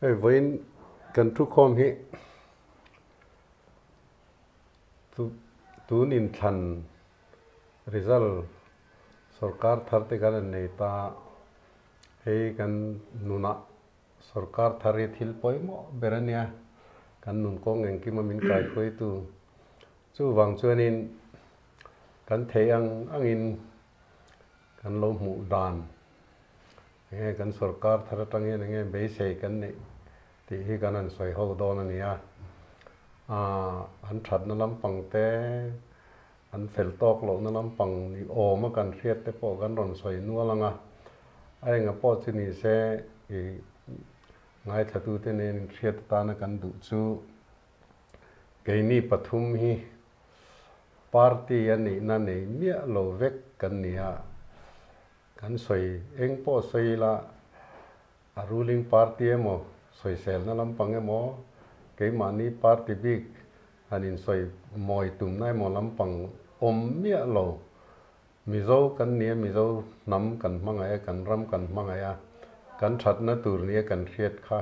với cần thu khom hi tu nin than result sarkar tharte kan nei ta hei kan nuna sarkar thari thil poimo berania kan nun kong eng ki mamin kai khoi tu chu wang chuanin kan theiang angin kan lo mu dan nge kan sarkar thara tangin nge be sei kan nei ti hi kan an soi ho don ania an that na lampang te an fel tok lo na lampang ni oma kan riat te po kan ron soi nualanga ai nga po chu ni se i ngai thatu te nen riat ta na kan du chu keini pathum hi party ani na nei mia lo vek kan nia kan soi eng po soi la a ruling party emo soi sel na lampang emo ke mani party big anin soi moi tum nai mo lampang om mia lo mizo kan nia mizo nam kan mangaya kan ram kan mangaya kan that na tur nia kan riat kha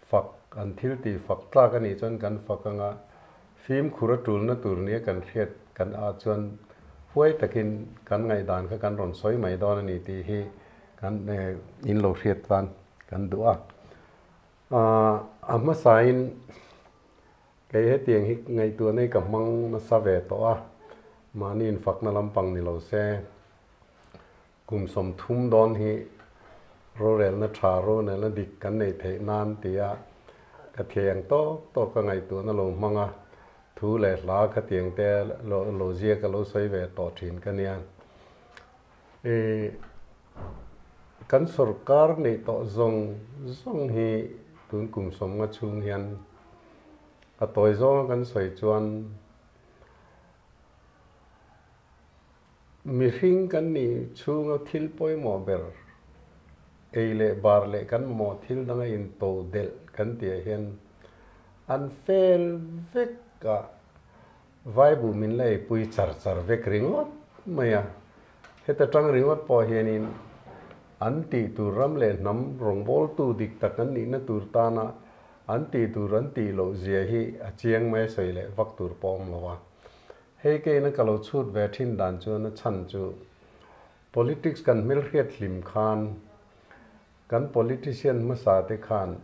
fak an thil ti fak tla kan ni chon kan fakanga phim khura tul na tur nia kan riat kan a chon huai takin kan ngai dan kha kan ron soi mai don ani ti hi kan in lo riat van kan dua ama sain cái hết tiền hít ngày tua này cầm măng nó sa về to mà nín phật nó làm bằng ni lâu xe cùng sum thum đón hi rồi nó trả rồi nó đi cái này thế nan tia cái tiền to cái ngày tua nó lâu măng thu lệ lá cái tiền te lo zia cái lo xoay về to chín cái nian kan sarkar này to zong hi tun cùng sum nga chung hian a toy zo kan soi chuan mi hring kan ni chunga thil poimo ber eile bar le kan mo thil danga in to del kan tia hian an fel vek ka vaibu min lei pui char vek ringot maya heta tang ringot po hianin an ti tu ram le nam rong bol tu dik takan ni na tur ta na an ti tur an ti lo zia hi a chiang mai soi le vak tur pom lawa hei ke na kalo chut ve thin dan chu na chan chu politics kan mil riat hlim khan kan politician ma sa te khan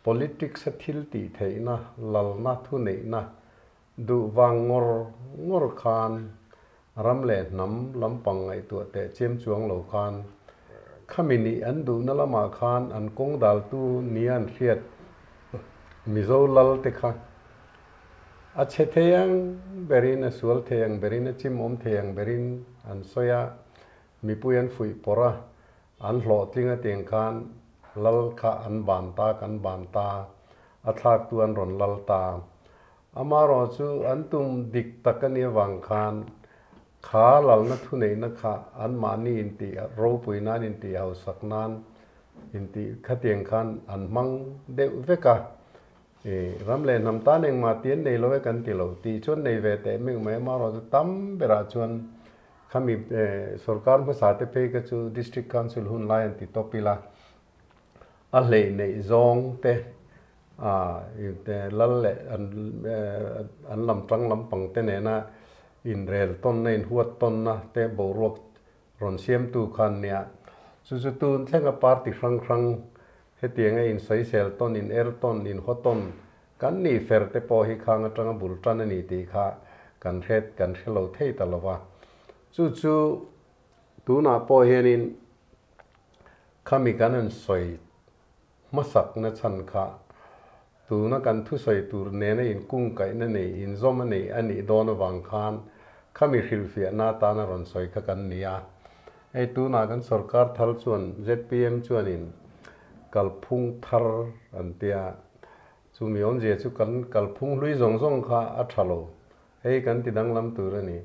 politics a thil ti theina lal na thu nei na du wang ngor khan ram le nam lampang ai tu te chem chuang lo khan khamini an du na lama khan an kong dal tu nian riat mizo lal te kha ache theyang berin a sual theyang berin a chim om theyang berin an soya mi puyan fui pora an hlo tlinga teng khan lal kha an ban ta kan ban ta athak tu an ron lal ta amaro chu an tum dik takani wang khan kha lal na thu nei na kha an mani in ti ro pui nan in ti hau sak nan in ti khateng khan an mang de veka ram le nam ta neng ma tien nei lo kan ti lo ti chon nei ve te meng me ma ro tam bera chon khami sarkar ma sa te pe ka chu district council hun lai ti topila a le nei zong te te lal le an lam tang lam pang te ne na in rel ton na in huat ton na te bo rok ron siam tu khan nia chu tu thenga party rang he tianga in sai sel ton in er ton in hoton kan ni fer te po hi khang atanga bul tan ani ti kha kan ret kan hello thei talawa chu tu na po hianin khami kan an soi masak na chan kha tu na kan thu soi tur ne na in kung kai na nei in zom ani ani don wang khan khami hil fia na ta na ron soi kha kan nia ei tu na kan sarkar thal chuan ZPM chuan in kalphung thar an tia chu mi on je chu kan kalphung lui zong kha a thalo hei kan ti dang lam tur ani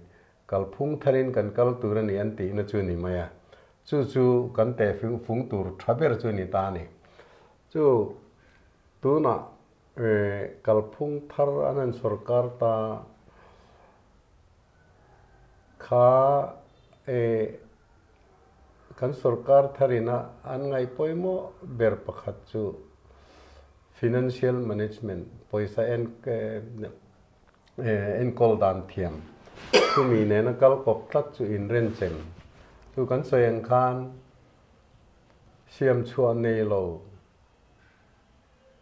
kalphung tharin kan kal tur ani an ti na chu ni maya chu kan te phung tur thaber chu ni ta ni chu tu na kalphung thar anan sarkar ta kha kan sarkar tharina an ngai poimo ber pakhat chu financial management poisa en kol dan thiam chu mi ne na kal kop tlat chu in ren chem chu kan soyang khan siam chuan nei lo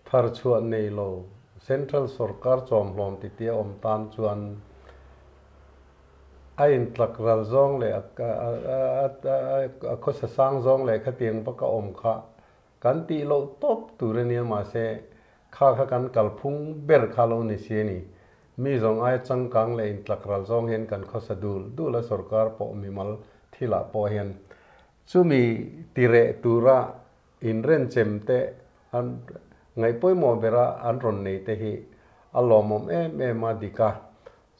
thar chuan nei lo central sarkar chom hlom ti tia om tan chuan a in tlak ral zong le a khosa sang zong le kha tiang pa ka om kha kan ti lo top turania ma se kha kan kalphung ber kha lo ni se ni mi zong ai changkang le in tlak ral zong hen kan khosa dul la sarkar po mi mal thila po hen chumi tire tura in ren chemte an ngai poi mo bera an ron nei te hi alomom ma dika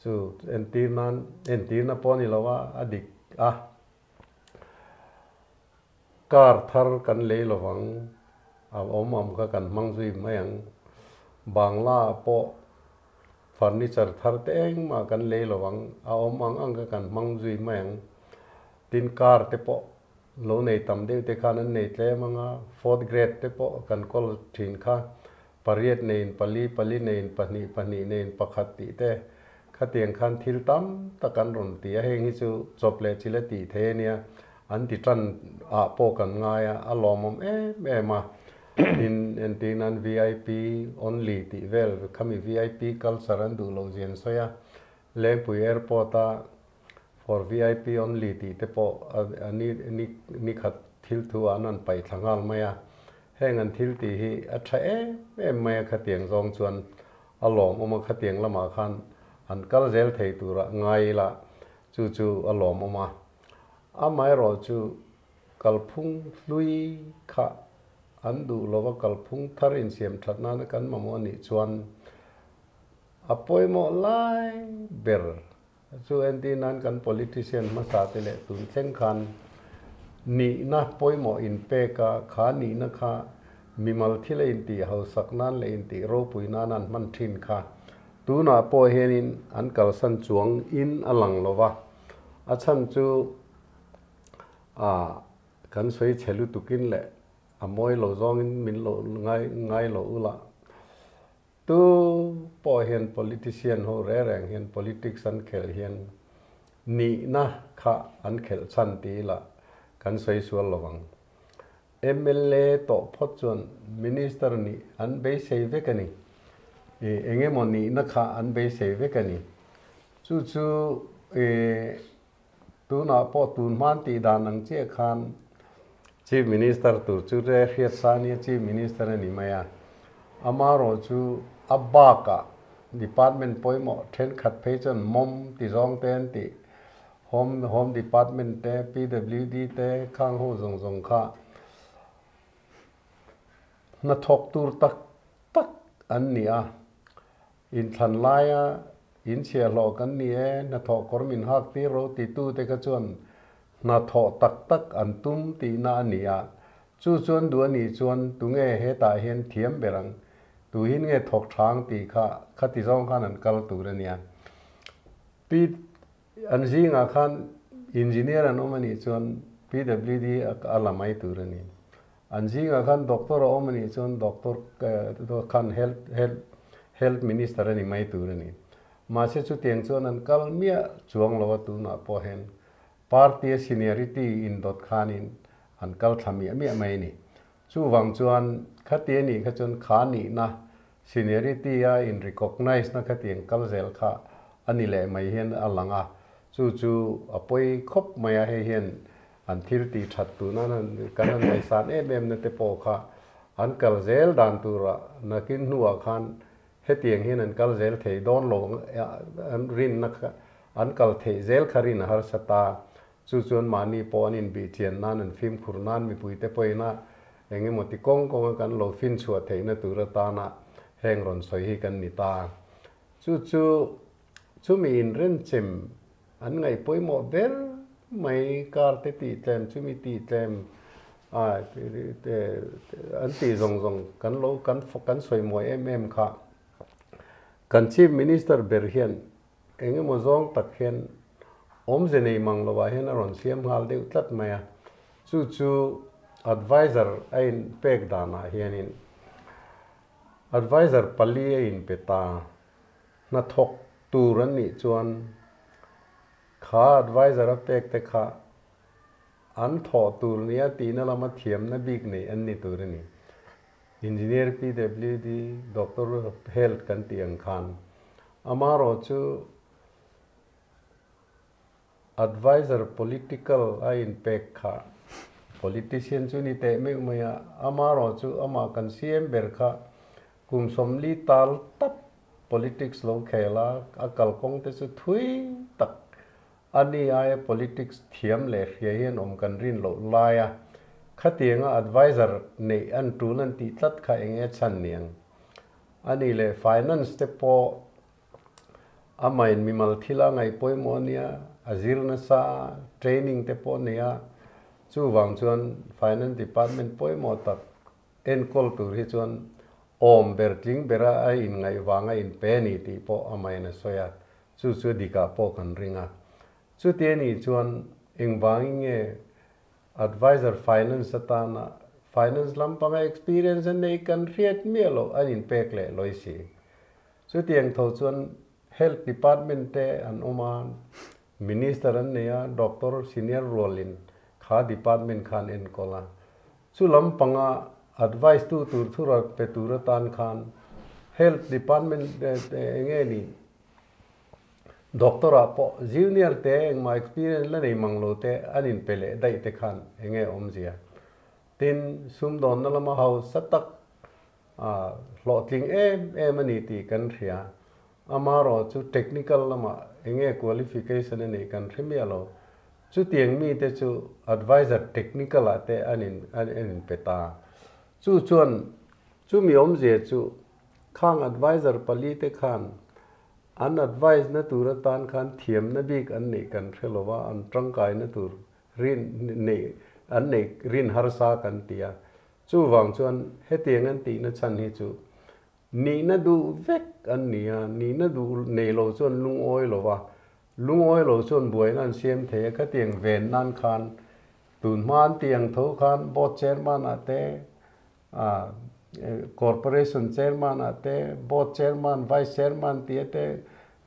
chu enti na poni lawa adik kar thar kan le lowang a om ka kan mangjui mayang bangla po furniture thar te eng ma kan le lowang a om ang ka kan mangjui mayang tin kar te po lo nei tam de te khan an nei tle manga 4th grade te po kan kol thin kha pariat nein pali nein pani nein pakhat ti te khatiang khan thil tam takan ron ti a heng hi chu chople chile ti the nia an ti tran a po kan ngaya alomom ma in tinan VIP only ti vel khami VIP culture an du lo jen soya lempui airport a for VIP only ti te po ni khat thil thu anan pai thangal maya heng an thil ti hi a tha maya khatiang zong chuan alom oma khatiang lama khan an kal zel thei tura ngai la chu alom oma amai ro chu kalphung lui kha an du lova kalphung thar in siam thatna na kan mamo ni chuan apoi mo lai ber chu enti nan kan politician ma sa te le tun thleng khan ni na poi mo in pe ka kha ni na kha mimal thile in ti ho saknan le in ti ro pui nan man thin kha tu na po henin an kal san chuang in alang lova achan chu kan soi chelu tukin le amoi lo zong in min lo ngai lo ula tu po hen politician ho reng hen politics an khel hen ni na kha an khel chan ti la kan soi sual lowang MLA to photchon minister ni an be sei ve kani enge moni na kha an be sei ve kani chu tu na po tun man ti dan ang che khan chief minister tu chu re hiat sani chief minister ni maya amaro chu abba ka department poimo then khat phechon mom ti zong ten ti home department te PWD te khang ho zong kha na thok tur tak an nia in than laia in chia lo kan ni na thok kormin hak ti ro ti tu te ka chuan na tho tak an tum ti na nia chu chuan du ani chuan tunge he ta hen thiam berang tu hin nge thok thang ti kha khati zong khan an kal tur ania pi an zinga khan engineer an omani chuan PWD alamai tur ani an zinga khan doctor omani chuan doctor khan health minister ani mai tur ani ma se chu tiang chuan an kal mia chuang lo tu na po hen party seniority in dot khanin an kal thami mi mai ni chu wang chuan khati ni kha chuan khani na seniority a in recognize na khatiang kal zel kha ani le mai hen alanga chu apoi khop maya he hen an thil ti that tu na kan mai san na te po kha an kal zel dan tura nakin nuwa khan he tiang hen an kal zel thei don lo an rin na an kal thei zel kharin har sata chu chuan mani po anin bi chian nan an film khurnan mi pui te poina enge moti kong kan lo fin chua thei na tura ta na heng ron soi hi kan ni ta chu mi in ren chem an ngai poi mo ber mai kar te ti tlem chu mi ti tlem an ti zong kan lo kan soi mo kha kan chief minister ber hian enge mo zong tak hian om je nei mang lo wa hian ron siam hal de tlat maya chu advisor ein pek dana hianin advisor pali in peta na thok turan ni chuan kha advisor a pek te kha an tho tur nia ti na lama thiam na big nei an ni turani engineer PWD doctor health kan tiang khan amaro chu advisor political a impact kha politician chu ni te me maya amaro chu ama kan CM ber kha kum somli tal tap politics lo khela akal kong te chu thui tak ani ai politics thiam le hian om kan rin lo laya khatianga advisor nei an tulan ti tlat kha enge chan niang ani le finance te po amain mimal thila ngai poimonia azirna sa training te po nia chu wang chuan finance department poimo tak en kol tur hi chuan om bertling bera ai in ngai wanga in pe ni ti po amaina soya chu chu dika po kan ringa chu te ni chuan engwanging e advisor finance atana finance lampanga experience nei kan riat melo an in pek le loisi chu tiang tho chuan health department te an oman minister an neya doctor senior rolin kha department khan en kola chu lampanga advice tu tur thura pe turatan khan health department enge ni doctor apo junior te engma experience la nei manglo te anin pele dai te khan enge omjia tin sum don na lama house satak lotling ani ti kan ria amaro chu technical lama enge qualification nei kan themialo chu tiang mi te chu advisor technical ate anin peta chu chuan chu mi omje chu khang advisor pali te khan an advice na tur tan khan thiam na bik an nei kan threlowa an tangkai na tur rin nei an nei rin harsa kan tia chu wang chuan hetiang an ti na chan hi chu ni na du vek an nia ni na du nei lo chuan lung oi lowa lung oi lo chuan buai nan siam the kha tiang ven nan khan tun man tiang tho khan board chairman ate corporation chairman ate board chairman vice chairman tiate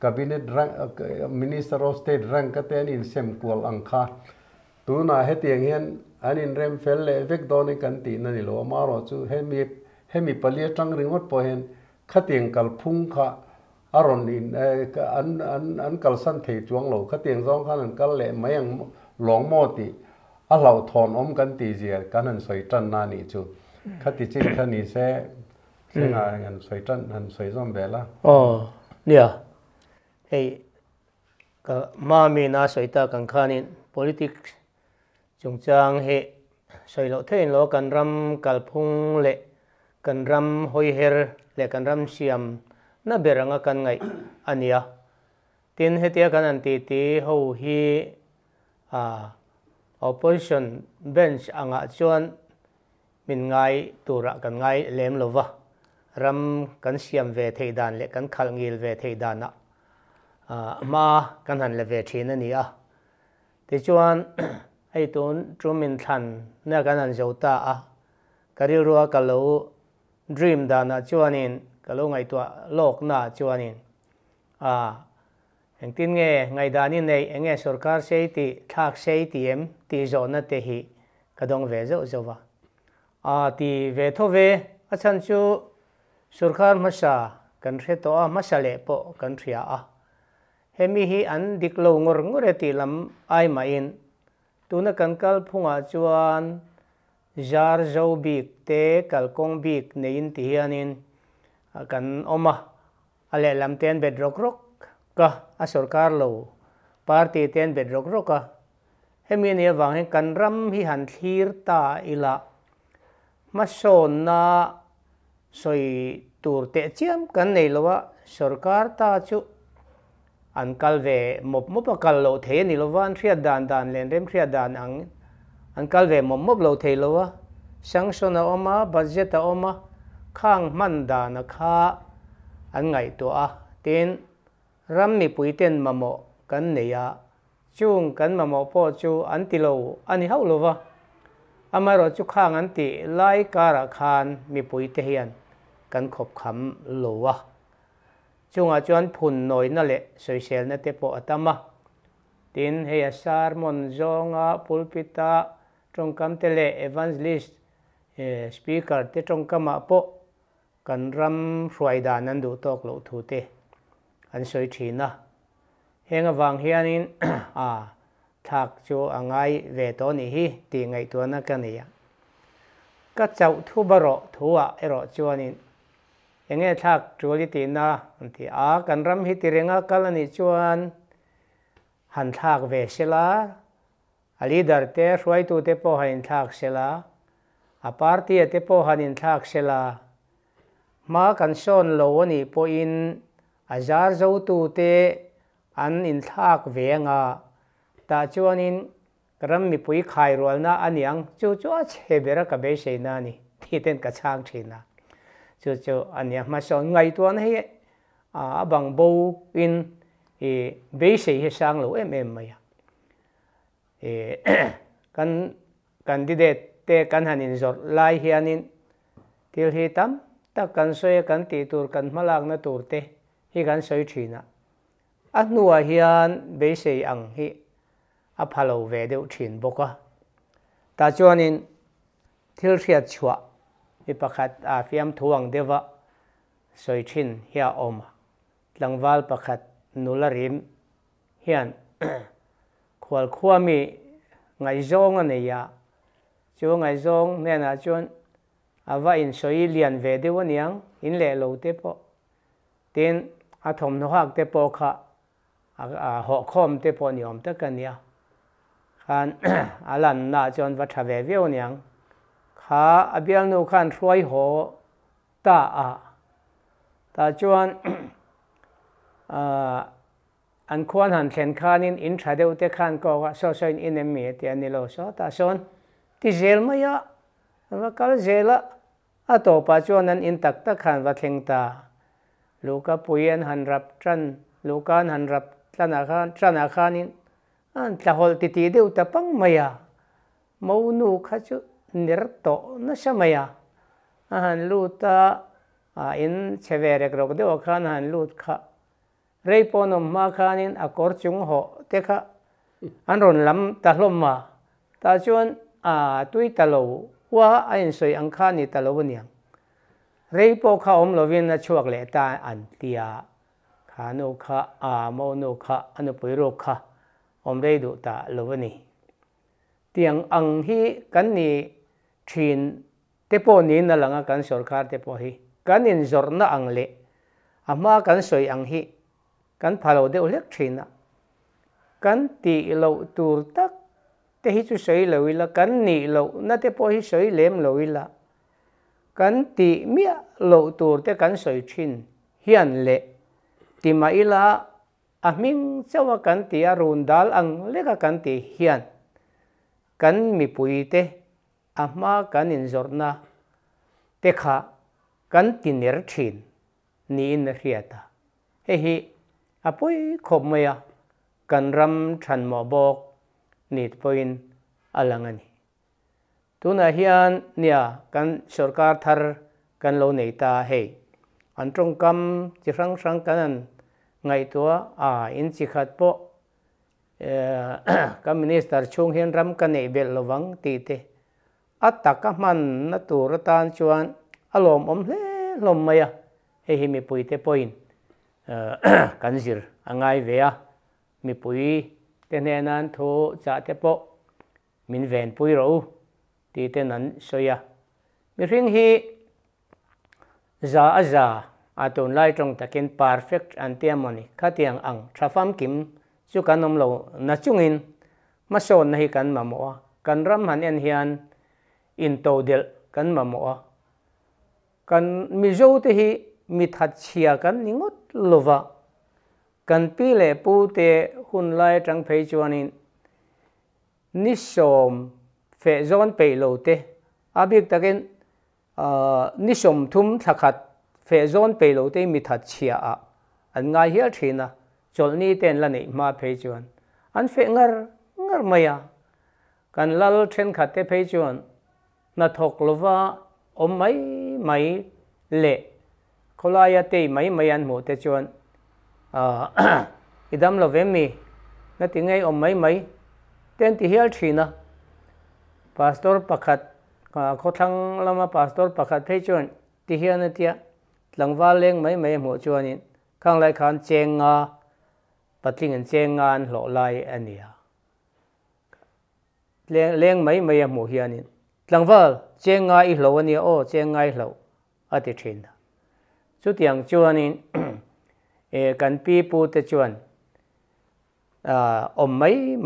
cabinet rank minister of state rank aten in sem kwal angkha tuna hetiang hian anin rem fel le vek doni kan ti na ni lo maro chu hemi palia tang ringot po hen khatiang kal phung kha aron in an kal san thei chuang lo khatiang zong khan an kal le mayang long mo ti a lau thon om kan ti zia kan an soi tan na ni chu khati chin khani se senga an soi tan an soi zom bela nia hey ka ma mi na soi ta kan khanin politics chungchang he soi lo thein lo kan ram kal phung le kan ram hoi her le kan ram siam na beranga kan ngai ania tin hetia kan an ti ho hi opposition bench anga chuan min ngai tura kan ngai lem lova ram kan siam ve theidan le kan khal ngil ve theidana ma kan han le ve thin ania ti chuan ai tun trumin than na kan an jota karil ruwa kalo dream dana chuanin kalo ngai tua lok na chuanin engtin nge ngai dani nei enge sarkar sei ti thak sei ti em ti zona te hi kadong ve zo zowa ti ve tho ve achan chu sarkar masa kan re to masale po kan thria hemi hi an diklo ngor ngore ti lam ai ma in tuna kan kal phunga chuan jar zo bik te kal kong bik nein ti hianin kan oma ale lam ten bedrock rok ka a sarkar lo party ten bedrock rok ka hemi ne wang hen kan ram hi han thlir ta ila mason na soi tur te chiam kan nei lowa sarkar ta chu an kal ve mop kal lo the ni lowan thria dan len rem thria dan ang an kal ve mop lo the lowa sanction a oma budget a oma khang man da na kha an ngai to tin ram mi puiten mamo kan neya chung kan mamo po chu an ti lo ani hau lova amaro chu khang an ti lai kara khan mi puite hian kan khop kham lowa chunga chuan phun noi na le social na te po atama tin he sermon zonga pulpita tongkam te le evangelist speaker te tongkama po kan ram hruai dan an du tok lo thu te an soi thina henga wang hianin thak chu angai ve to ni hi ti ngai tu na kania ka chau thu baro thuwa ero chuanin enge thak chuli ti na anti kan ram hi tirenga kalani chuan han thak ve sela a leader te hruai tu te po hain thak sela a party te po hanin thak sela ma kan son lo ani po in azar zo tu te an in thak ve nga ta chuanin ram mi pui khai rol na aniang chu chu chebera ka be seina ni thiten ka chang thina chu chu ania ma son ngai tuan he bang bo in be sei he sang lo em maya kan candidate te kan hanin zor lai hianin til hi tam ta kan soi kan ti tur kan malak na tur te hi kan soi thina nuwa hian be sei ang hi a phalo ve deuh thin boka ta chuanin thil hriat chhuah mi pakhat fiam thuang dewa soi thin hia oma tlangwal pakhat nularim hian khwal khuami ngai zong aneya chu ngai zong nena chuan awa in soi lian ve deuh aniang in le lo te po tin a thom no hak te po kha ho khom te po niom ta kania khan alan na chuan va tha ve veu niang kha abial nu khan hruai ho ta chuan an khuan han thlen khanin in tha deuh te khan ko so so in enemy te ani lo so ta son ti zel maya va kal zela a to pa chuan an in tak tak khan va thleng ta luka puyen han rap tran lukan han rap trana khanin an tlahol ti ti deuh ta pang maya mo nu kha chu nir to na samaya han luta in cheverek rok deuh khan han lut kha reiponom ma khanin a kor chung ho te kha an ron lam ta hlom ma ta chuan tui talo wa a in soi ang khani talo niang reipo kha om lovin na chuak le ta an tia khanu kha mo nu kha anu pui ro kha om rei du ta lovani tiang ang hi kan ni thin te po ni na langa kan sarkar te po hi kan in zor na ang le ama kan soi ang hi kan phalo de ulek thina kan ti lo tur tak te hi chu soi loila kan ni lo na te po hi soi lem loila kan ti mia lo tur te kan soi thin hian le ti maila aming chawa kan ti arun dal ang leka kan ti hian kan mi pui te ama kan in zorna te kha kan ti ner thin ni in riata hi apoi khop maya kan ram than mo bok nit point alangani tuna hian nia kan sarkar thar kan lo nei ta hei an tongkam chi rang rang kan ngai tua in chi khat po ka minister chung hian ram kan nei bel lowang ti te ataka man na tur tan chuan alom om hle lom maya hi mi pui te point kan zir angai vea mi pui te nenan tho cha te po min ven pui ro ti te nan soya mi ring hi za aton lai trong takin perfect antiamoni khatiang ang thafam kim chu kanom lo na chungin mason na hi kan mamo kan ram han en hian in to del kan mamo kan mi zo te hi mi that chia kan ningot lova kan pi le pu te hun lai tang phei chuanin ni som fe zon pe lo te abik takin ni som thum thakhat fe zon pe lo te mi that chia an ngai hial thina chol ni ten la nei ma phei chuan an fe ngar maya kan lal then khat te phei chuan na thok lova om mai le kolaya te mai an mu te chuan idam lo vemi na ti ngai om mai ten ti hial thina pastor pakhat khothang lama pastor pakhat phei chuan ti hian atia tlangwal leng mai mu chuanin khang lai khan chenga patling an chenga an hlo lai ania leng mai mu hianin tlangwal chenga I hlo ania o chenga I hlo ati thina chu tiang chuanin kan pi pu te chuan om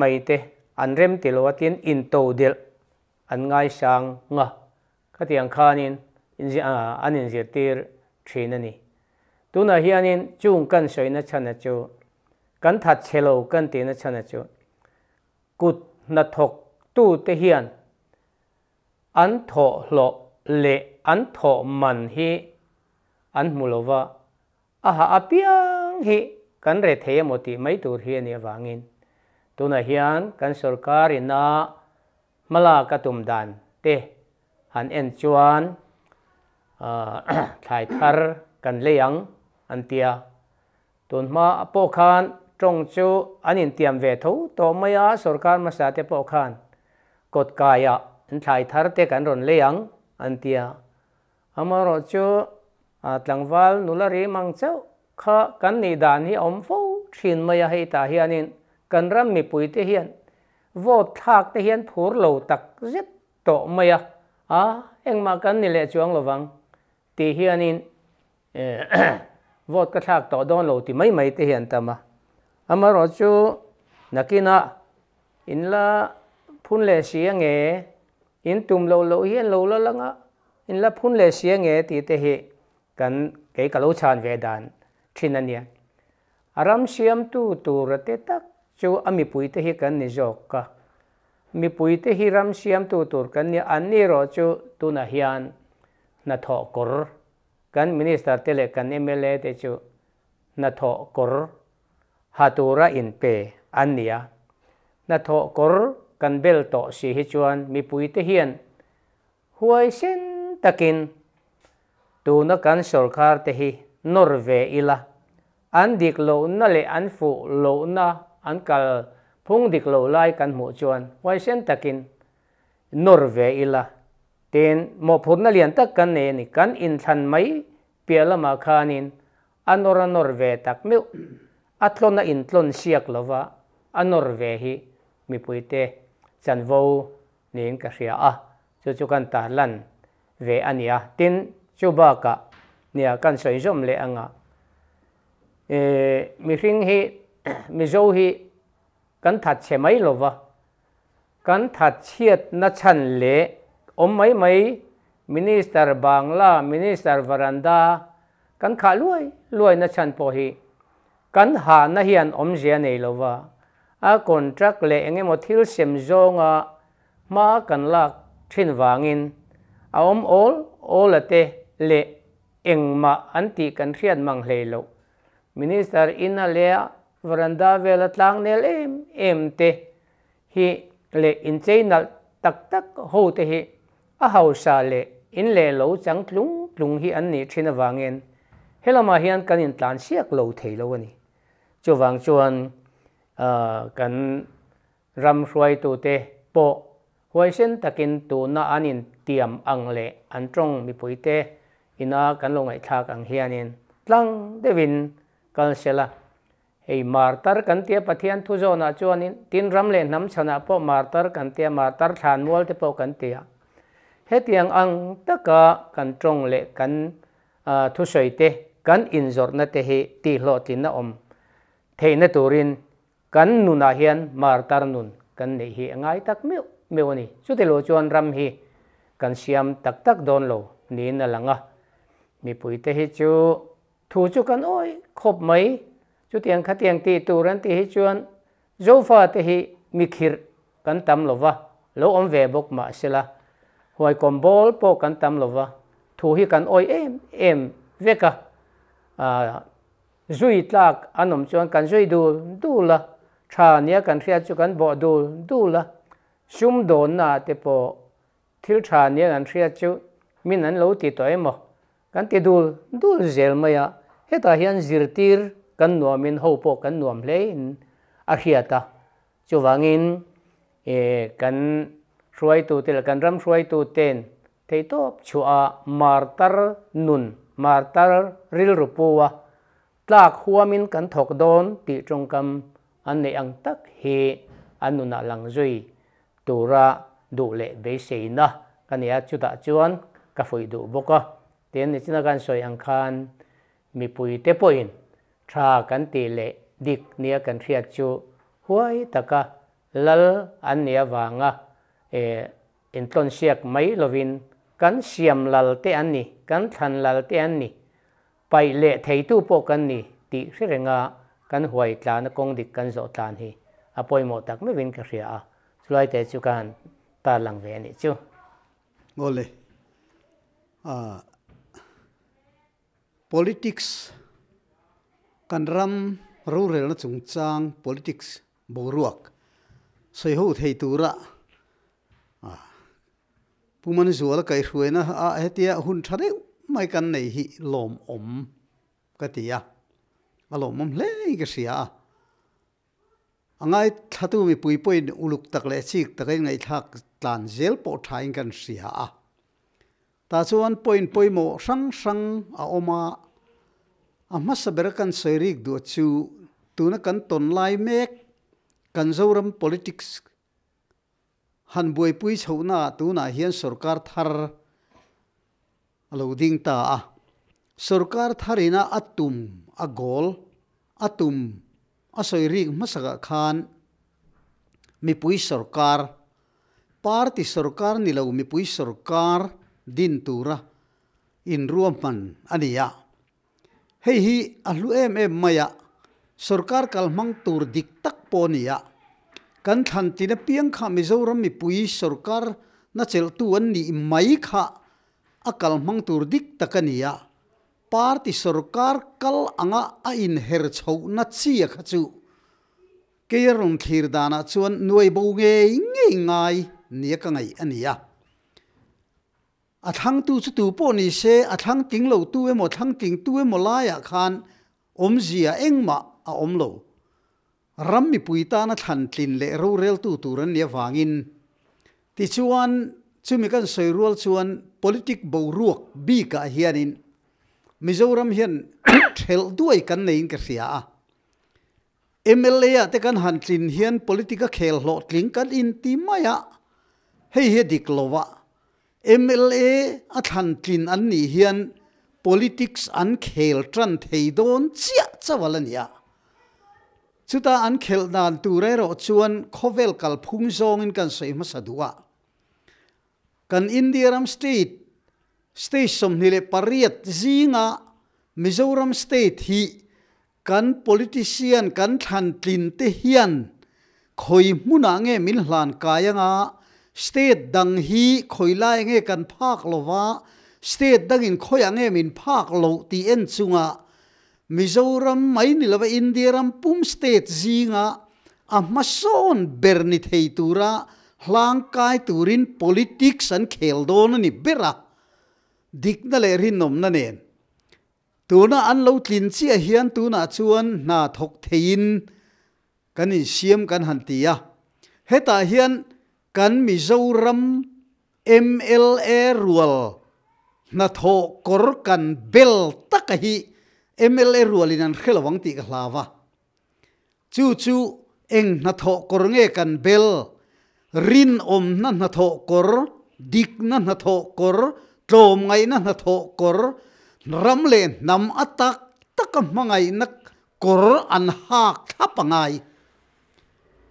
mai te an rem ti lo atin in to del an ngai sang nga ka tiang khanin an in zir tir thina ni tuna hianin chung kan soina chana chu kan that chelo kan ti na chana chu kut na thok tu te hian an tho hlo le an tho man hi an mulova aha apiang hi kan re the moti mai tur hi ani awangin tuna hian kan sarkar ina mala katum dan te han en chuan thai thar kan leyang antia tun ma po khan trong chu anin tiam ve tho to maya sarkar ma sa te po khan kot kaya thai thar te kan ron leyang antia amaro chu tlangwal nulari mang chau kha kan ni dan hi om fo thin maya hei ta hianin kan ram mi pui te hian vote thak te hian phur lo tak zet to maya engma kan ni le chuang lowang ti hianin vote ka thak to don lo ti mai te hian tama amaro chu nakina inla phun le sia nge in tum lo hian lo la langa inla phun le sia nge ti te hi kan ke kalo chan ve dan thinania aram siam tu rate tak chu ami pui te hi kan ni jok ka mi pui te hi ram siam tu tur kan ni an ni ro chu tu na hian na tho kor kan minister tele kan MLA te chu na tho kor hatura in pe ania na tho kor kan bel to si hi chuan mi pui te hian huai sen takin tu na kan sarkar te hi norve ila an dik lo na le an fu lo na an kal phung dik lo lai kan mu chuan huai sen takin norve ila ten mo phur na lian tak kan ne ni kan in than mai pialama khanin anora norve tak meu atlona in tlon siak lova anorve hi mi puite chanvo ning ka ria chu kan ta lan ve ania tin chuba ka nia kan soi jom le anga mi ring hi mi zo hi kan that che mai lova kan that chiat na chan le om mai minister bangla minister varanda kan kha luai na chan po hi kan ha na hian om zia nei lova a contract le engemaw thil sem zonga ma kan lak thin wangin a om all ate le engma anti kan rian mang hlei lo minister ina le varanda vela tlang nel em te hi le in cheinal tak ho te hi a hausa le in le lo chang tlung hi an ni thina wangin helama hian kan in tlan siak lo thei lo ani chuwang chuan kan ram hruai tu te po huai sen takin tu na anin tiam ang le an trong mi pui te ina kan lo ngai thak ang hianin tlang devin kan sela hei martar kan tia pathian thu zona chuanin tin ram le nam chana po martar kan tia martar than mual te po kan tia hetiang ang taka kan trong le kan thu soi te kan inzor na te hi ti hlotin na om theina turin kan nuna hian martar nun kan nei hi angai tak meu ani chute lo chuan ram hi kan siam tak don lo ni na langa mi pui te hi chu thu chu kan oi khop mai chu tiang khatiang ti turan ti hi chuan zofa te hi mikhir kan tam lova lo om ve bok ma sela huai kombol po kan tam lova thu hi kan oi em veka zui tlak anom chuan kan zui du la tha nia kan ria chu kan bo du la sum don na te po thil tha nia kan ria chu min an lo ti toy mo kan ti dul zel maya heta hian zirtir kan nuamin hopo kan nuam hlein a hriata chuwangin kan hruai tu tel kan ram hruai tu ten theitop chua martar nun martar ril rupuwa tlak huamin kan thok don ti tongkam an nei ang tak hi anuna lang zui tura du le be seina kania chuta chuan ka foi du boka ten ni china kan soi ang khan mi pui te poin tha kan ti le dik nia kan thriat chu huai taka lal an nia wanga in ton siak mai lovin kan siam lal te an ni kan than lal te an ni pai le thei tu po kan ni ti hrenga kan huai tla na kong dik kan zo tlan hi apoi mo tak me win ka ria a sulai te chu kan ta lang ve ni chu ngole politics kan ram rural na chungchang politics boruak sei ho thei tura puman zual kai hruena a hetia hun thare mai kan nei hi lom om katia alom om hle ka sia angai thatu mi pui poin uluk tak le chik takai ngai thak tlan zel po thain kan sia ta chuan point poimo sang a oma ama saber kan seirik du chu tuna kan ton lai mek kan zoram politics han buai pui chhona tuna hian sarkar thar alo ding ta a sarkar tharina atum agol atum asairik masaka khan mi pui sarkar party sarkar nilo mi pui sarkar din tura in ruaman ania hei hi alu em maya sarkar kalmang tur dik tak ponia kan than tina piang kha mizoram mi pui sarkar na chel tu an ni mai kha akal mang tur dik takania party sarkar kal anga a in her chho na chi kha chu keron thir dana chuan nuai bo nge ngai nia ka ngai ania athang tu chu tu po ni se athang ting lo tu emo thang ting tu emo la ya khan omzia engma a omlo rammi puita na than tlin le ro rel tu turan nia wangin ti chuan chumi kan soirul chuan politic boruak bi ka hianin mizoram hian thel duai kan nein ka ria MLA te kan han tlin hian politika khel hlo tling kan in ti maya hei he diklowa MLA a than tlin an ni hian politics an khel tran theidon chia chawalania chuta an khel dan tu re ro chuan khovel kal phung zong in kan sei ma sadua kan Indiaram state som nile pariat zinga Mizoram state hi kan politician kan than tlin te hian khoi muna nge min hlan kayanga state dang hi khoilai nge kan phak lova state dangin khoya nge min phak lo ti en chunga Mizoram mai ni lova Indiaram pum state zinga amason berni theitura hlang kai turin politics an khel don ni bera dikna le rin nom na nen tuna an lo tlin chi a hian tuna chuan na thok thein kan in siam kan hantia heta hian kan Mizoram MLA rual na tho kor kan bel takahi MLA rualin an khelawang ti ka hlawa chu eng na tho kor nge kan bel rin om na tho kor dik na tho kor tlom ngai na tho kor ramle nam atak takamangai nak kor an hak thapangai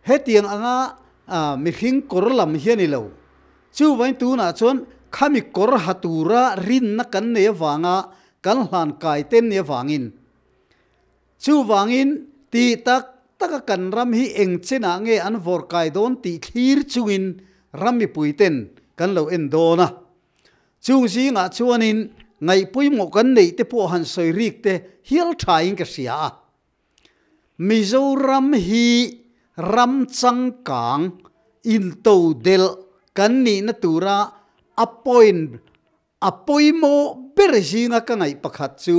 hetiang anga mi hing kor lam hiani lo chu wain tu na chon khami kor hatura rin na kan ne wanga kan hlan kai ten ne wangin chu wangin ti tak taka kan ram hi eng chena nge an vor kai don ti thir chuin rammi puiten kan lo en dona chung si nga chuanin ngai pui mo kan nei te po han soi rik te hial thain ka sia Mizoram hi ram chang kang in to del kan ni na tura appoint apoi mo berzinga ka ngai pakhat chu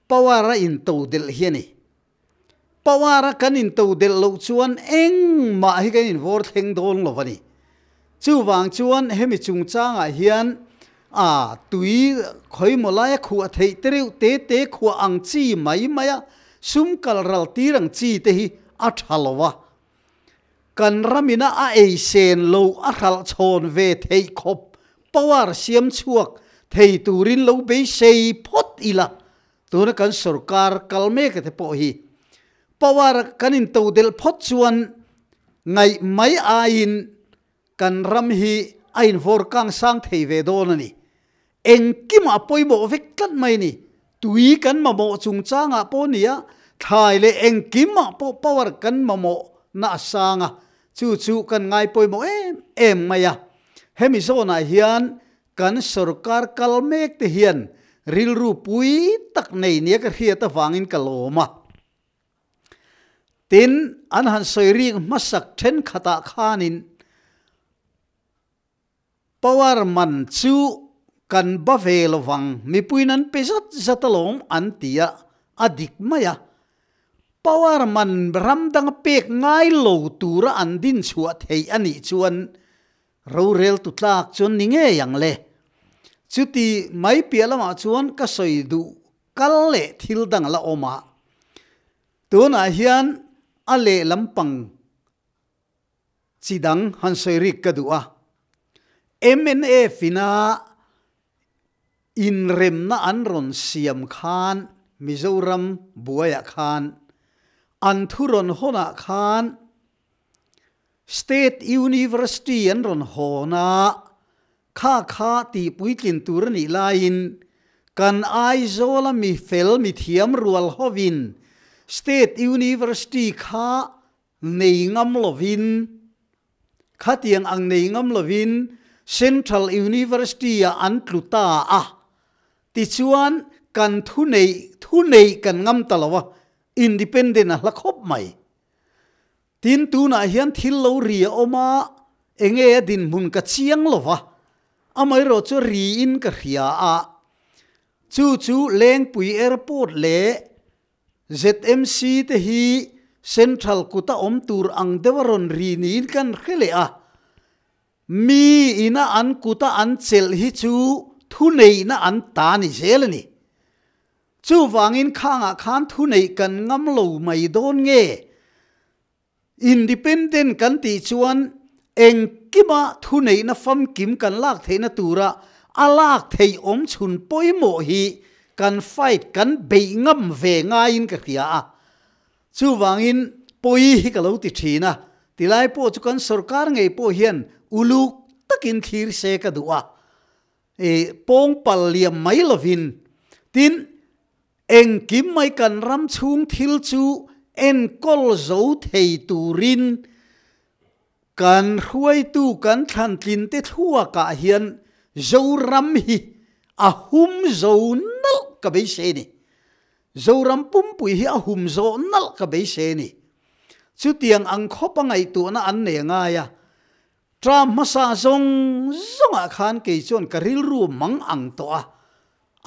pawara in to del hiani pawara kan in to del lo chuan eng ma hi kan in vor theng dong lo wani chu wang chuan hemi chung changa hian tui khoi molaya khu thei tereu te khu ang chi mai maya sum kal ral tirang chi te hi a thalowa kan ramina a ei sen lo a khal chon ve thei khop pawar siam chuak thei turin lo be sei phot ila tuna kan sarkar kalme ka te po hi pawar kanin to del phot chuan ngai mai a in kan ram hi ain vor kang sang thei ve don ani eng kim a poimo vek tlat mai ni tui kan ma mo chung changa po nia thai le eng kim a po power kan ma mo na sanga chu kan ngai poimo em maya hemi zona hian kan sarkar kalmek te hian ril ru pui tak nei nia ka hria ta wangin kaloma tin an han soiri masak then khata khanin pawar man chu kan ba velowang mi puinan pesat zatalom antia adik maya pawar man ramdang pek ngai lo tura andin chuat hei ani chuan ro rel tu tlak chon ninge yang le chuti mai pialama chuan ka soidu kal le thil dang la oma tuna hian ale lampang chidang han soirik kadua MNA fina in rem na anron siam khan Mizoram buaya khan anthuron hona khan State University anron hona kha ti puitlin turani lain kan ai zola mi fel mi thiam rual hovin State University kha neingam lovin khatiang ang neingam lovin Central University antluta ti chuan kan thu nei kan ngam talawa independent la khop mai tin tu na hian thil lo ri oma enge din mun ka chiang lova amai ro chu ri in ka hria chu leng pui airport le ZMC te hi Central kuta om tur ang dewaron ri ni kan khele mi ina an kuta an chel hi chu thu nei na an ta ni zelani chu wangin khanga khan thu nei kan ngam lo mai don nge independent kan ti chuan eng kima thu nei na fam kim kan lak theina tura alak thei om chun poimo hi kan fight kan be ngam ve nga in ka khia chu wangin poi hi ka lo ti thina tilai po chu kan sarkar ngei po hian uluk takin thir se ka duwa pong pal liam mai lovin tin eng kim mai kan ram chung thil chu en kol zo thei turin kan huai tu kan than tlin te thua ka hian zo ram hi ahum zo nal ka be se ni zo ram pum pui hi ahum zo nal ka be se ni chu tiang ang khopa ngai tu na an ne nga ya Trump masa zonga khan ke chon karil ru mang ang to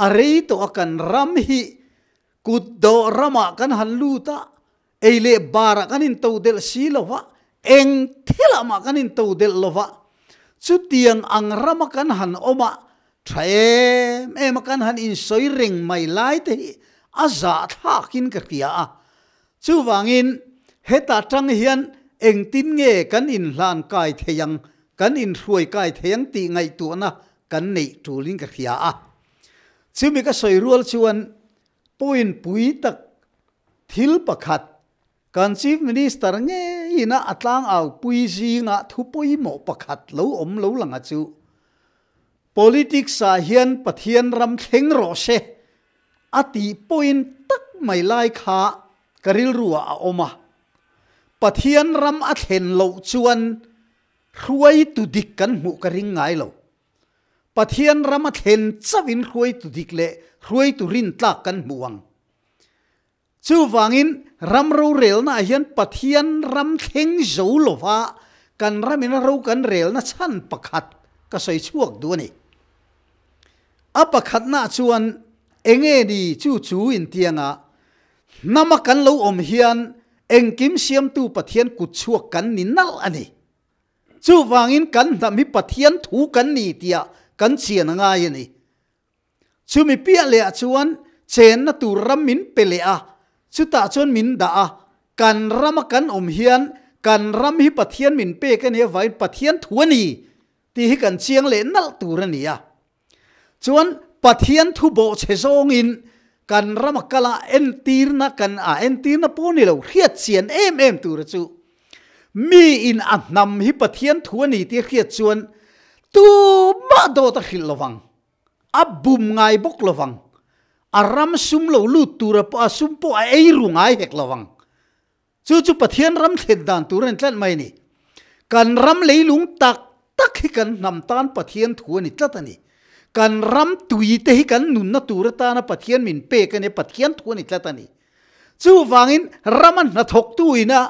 arei to kan ram hi kuddo rama kan han luta eile bara kan in to del silova eng thilama kan in to del lova chu tiang ang rama kan han oma thaem em kan han in soiring mai lai te aza thakin ka kia chu wangin heta tang hian eng tin nge kan in hlan kai theyang kan in hruai kai theyang ti ngai tu na kan nei tulin ka khia chimi ka soirual chuan point pui tak thil pakhat kan chief minister nge ina atlang au pui zinga thu pui mo pakhat lo om lo langa chu politics a hian pathian ram thleng ro se ati point tak mai lai kha karil ruwa a oma pathian ram a thlen lo chuan hruai tu dik kan mu ka ring ngai lo pathian ram a thlen chawin hruai tu dik le hruai tu rin tlak kan muang chu wangin ram ro rel na hian pathian ram thleng zo lova kan ramina ro kan rel na chan pakhat ka soi chuak du ni apa khat na chuan enge ni chu in tianga nama kan lo om hian engkim siam tu pathian kut chuak kan ni nal ani chu wangin kan nam hi pathian thu kan ni tia kan chian nga yani chu mi pia le chuan chen na tu ramin pele a chu ta chuan min da a kan ram kan om hian kan ram hi pathian min pe kan he vai pathian thu ani ti hi kan chiang le nal tu ra ni a chuan pathian thu bo che zong in kan ram kala en tir na kan a en tir na po ni lo khiat chian em tu ra chu mi in a nam hi pathian thu ani ti khiat chuan tu ma do ta khil lowang abum ngai bok lowang aram sum lo lu tur pa sum po a ei rungai hek lowang chu pathian ram thet dan turan tlat mai ni kan ram leilung tak hi kan nam tan pathian thu ani tlatani kan ram tui te hi kan nun na tur ta na pathian min pe kan e pathian thu ani tlatani chu wangin raman na thok tu ina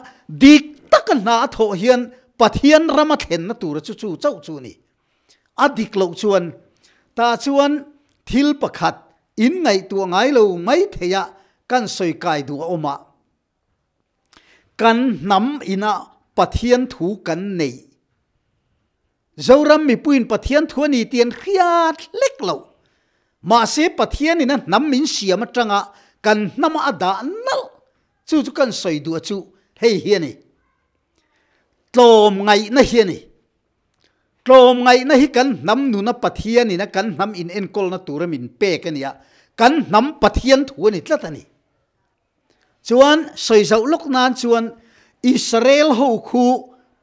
dik tak na tho hian pathian rama thlen na tur chu chau chu ni adik lo chuan ta chuan thil pakhat in ngai tu ngai lo mai theya kan soi kai du oma kan nam ina pathian thu kan nei zoram mi puin pathian thu ni tian khiat lek lo ma se pathian ina nam min siam atanga kan nam ada nal chu kan soi du chu hei hiani tlom ngai na hiani tlom ngai na hi kan nam nu na pathian ina kan nam in enkol na tura min pe kan ya kan nam pathian thu ni tlatani chuan soi zau lok nan chuan Israel ho khu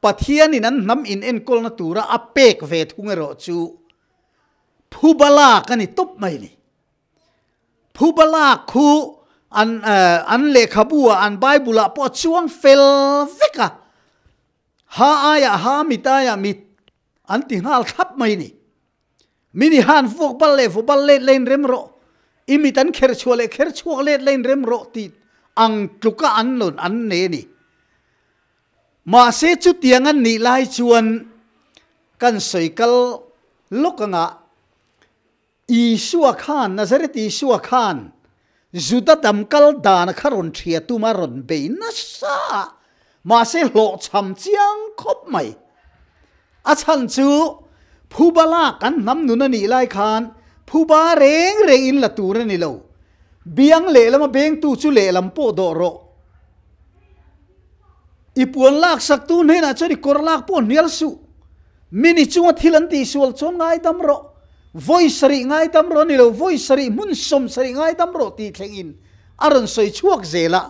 pathian in an nam in enkol na tura apek ve thungero chu phubala kani top mai ni phubala khu an le khabua an bible po chuang fel veka ha aya ha mitaya mit an ti hal thap mai ni mini han fok bal le len remro imitan kher chhuale len remro ti ang tluka an lon an ne ni ma se chu tiang an ni lai chuan kan soikal lokanga Isua Khan Nazareth Isua Khan Juda damkal dan kharon thia tu maron be na sa ma se lo cham chiang khop mai a chan chu phubala kan nam nu na ni lai khan phuba reng in la tur ni lo biang le lama beng tu chu le lam po do ro ipuan lak sak tu ne na chori kor lak po nial su mini chunga thilan ti sual chon ngai dam ro voice sari ngai dam ro ni lo voice sari mun som sari ngai dam ro ti thleng in aron soi chuak zela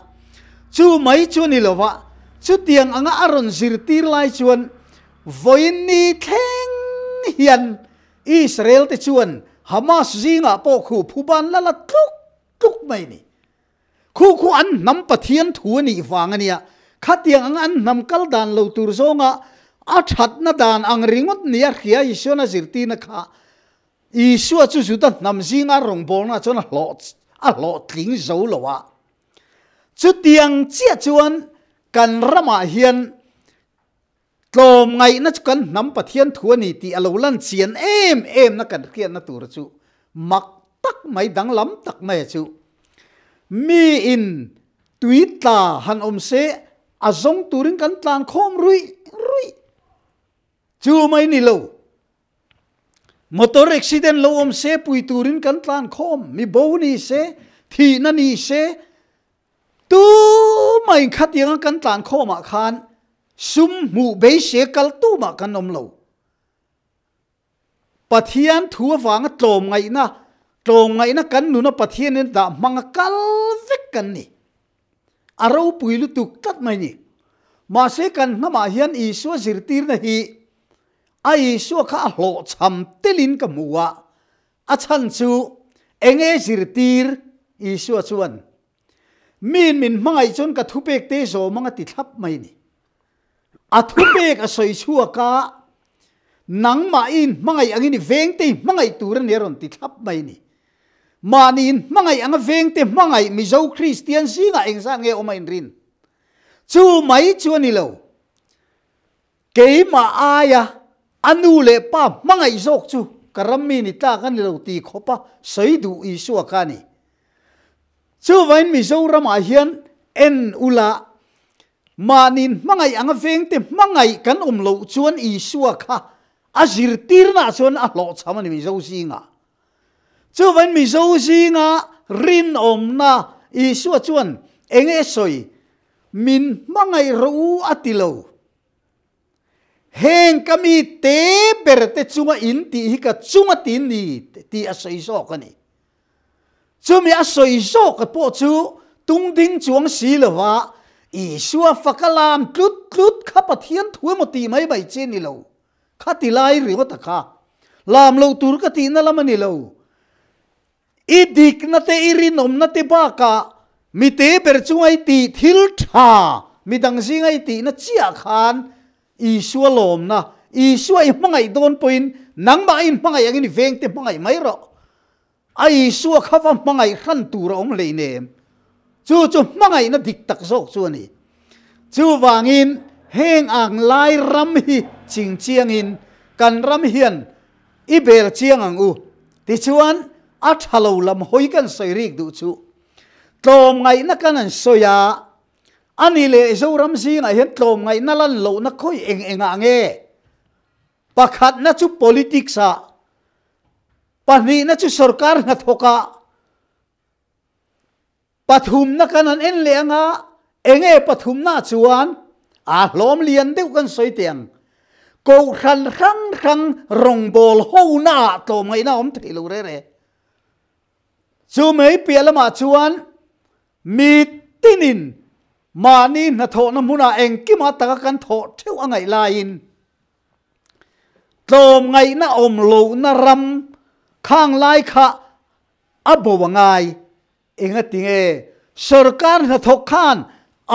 chu mai chu ni lo wa chu tiang anga aron zir tir lai chuan voin ni thleng hian Israel te chuan Hamas zinga po khu phuban lala tuk mai ni khu an nam pathian thu ni wangania khatiang an nam kal dan lo tur zonga a that na dan ang ringot nia khia isona zirti na kha isua chu chu ta nam zinga rong bol na chona lo tling zo lowa chu tiang chia chuan kan rama hian tlom ngai na kan nam pathian thu ni ti alo lan chian em na kan khian na tur chu mak tak mai dang lam tak mai chu mi in tuita han om se azong turin kan tlan khom rui chu mai ni lo motor accident lo om se pui turin kan tlan khom mi bo ni se thi na ni se tu mai khatiang kan tlan khom a khan sum mu be se kal tu ma kan om lo pathian thu wang tlom ngai na kan nu na pathian en da manga kal vek kan ni aro puilu tuk tat mai ni ma se kan na ma hian Isua zirtir na hi a Isua kha hlo cham telin ka muwa a chan chu enge zirtir Isua chuan min mangai chon ka thupek te zo manga ti thlap mai ni a thupek a soi chua ka nang ma in mangai angin veng te mangai turan neron ti thlap mai ni manin mangai anga veng te mangai mi zo Christian zinga engsan nge omain rin chu mai chu ni lo ke ma aya anu le pa mangai zok chu karami ni ta kan lo ti khopa soidu Isua kani chu vain Mizoram a hian en ula manin mangai anga vengte mangai kan lo chuan Isua kha azir tirna chuan a lo chamani Mizo singa chu vain Mizo singa rin omna Isua chuan enge soi min mangai ro atilo heng kami te berte chunga in ti hi ka chunga tin ni ti asoi so kani chumi asoi so ka po chu tung ding chuang si lawa Isua fakalam tlut tlut kha pathian thu mo ti mai bai che ni lo kha ti lai ri ta kha lam lo tur ka ti na lam ni lo idik na te irinom na te ba ka mi te ber chungai ti thil tha mi dang singai ti na chia khan Isua lom na Isua i mangai don point nang ba in mangai angin veng te mangai mai ro ai Isua khawa mangai khan tur om le nem chu chu mangai na dik tak sok chu ni chu wangin heng ang lai ram hi ching chiang in kan ram hian i ber chiang ang u ti chuan a thalo lam hoi kan soi rik du chu tlom ngai na kan an soya ani le zoram si nga hian tlom ngai na lan lo na khoi eng enga nge pakhat na chu politics a pani na chu sarkar na thoka pathum na kanan en lenga enge pathum na chuan a hlom lian deuh kan soi tiang ko khan rang rang rong bol ho na tlom ngai na om thilo re re chu mai pialama chuan mi tinin mani na tho na muna eng ki ma ta kan tho theu angai lain tlom ngai na om lo na ram khang lai kha abo wangai enga tinge sarkar na tho khan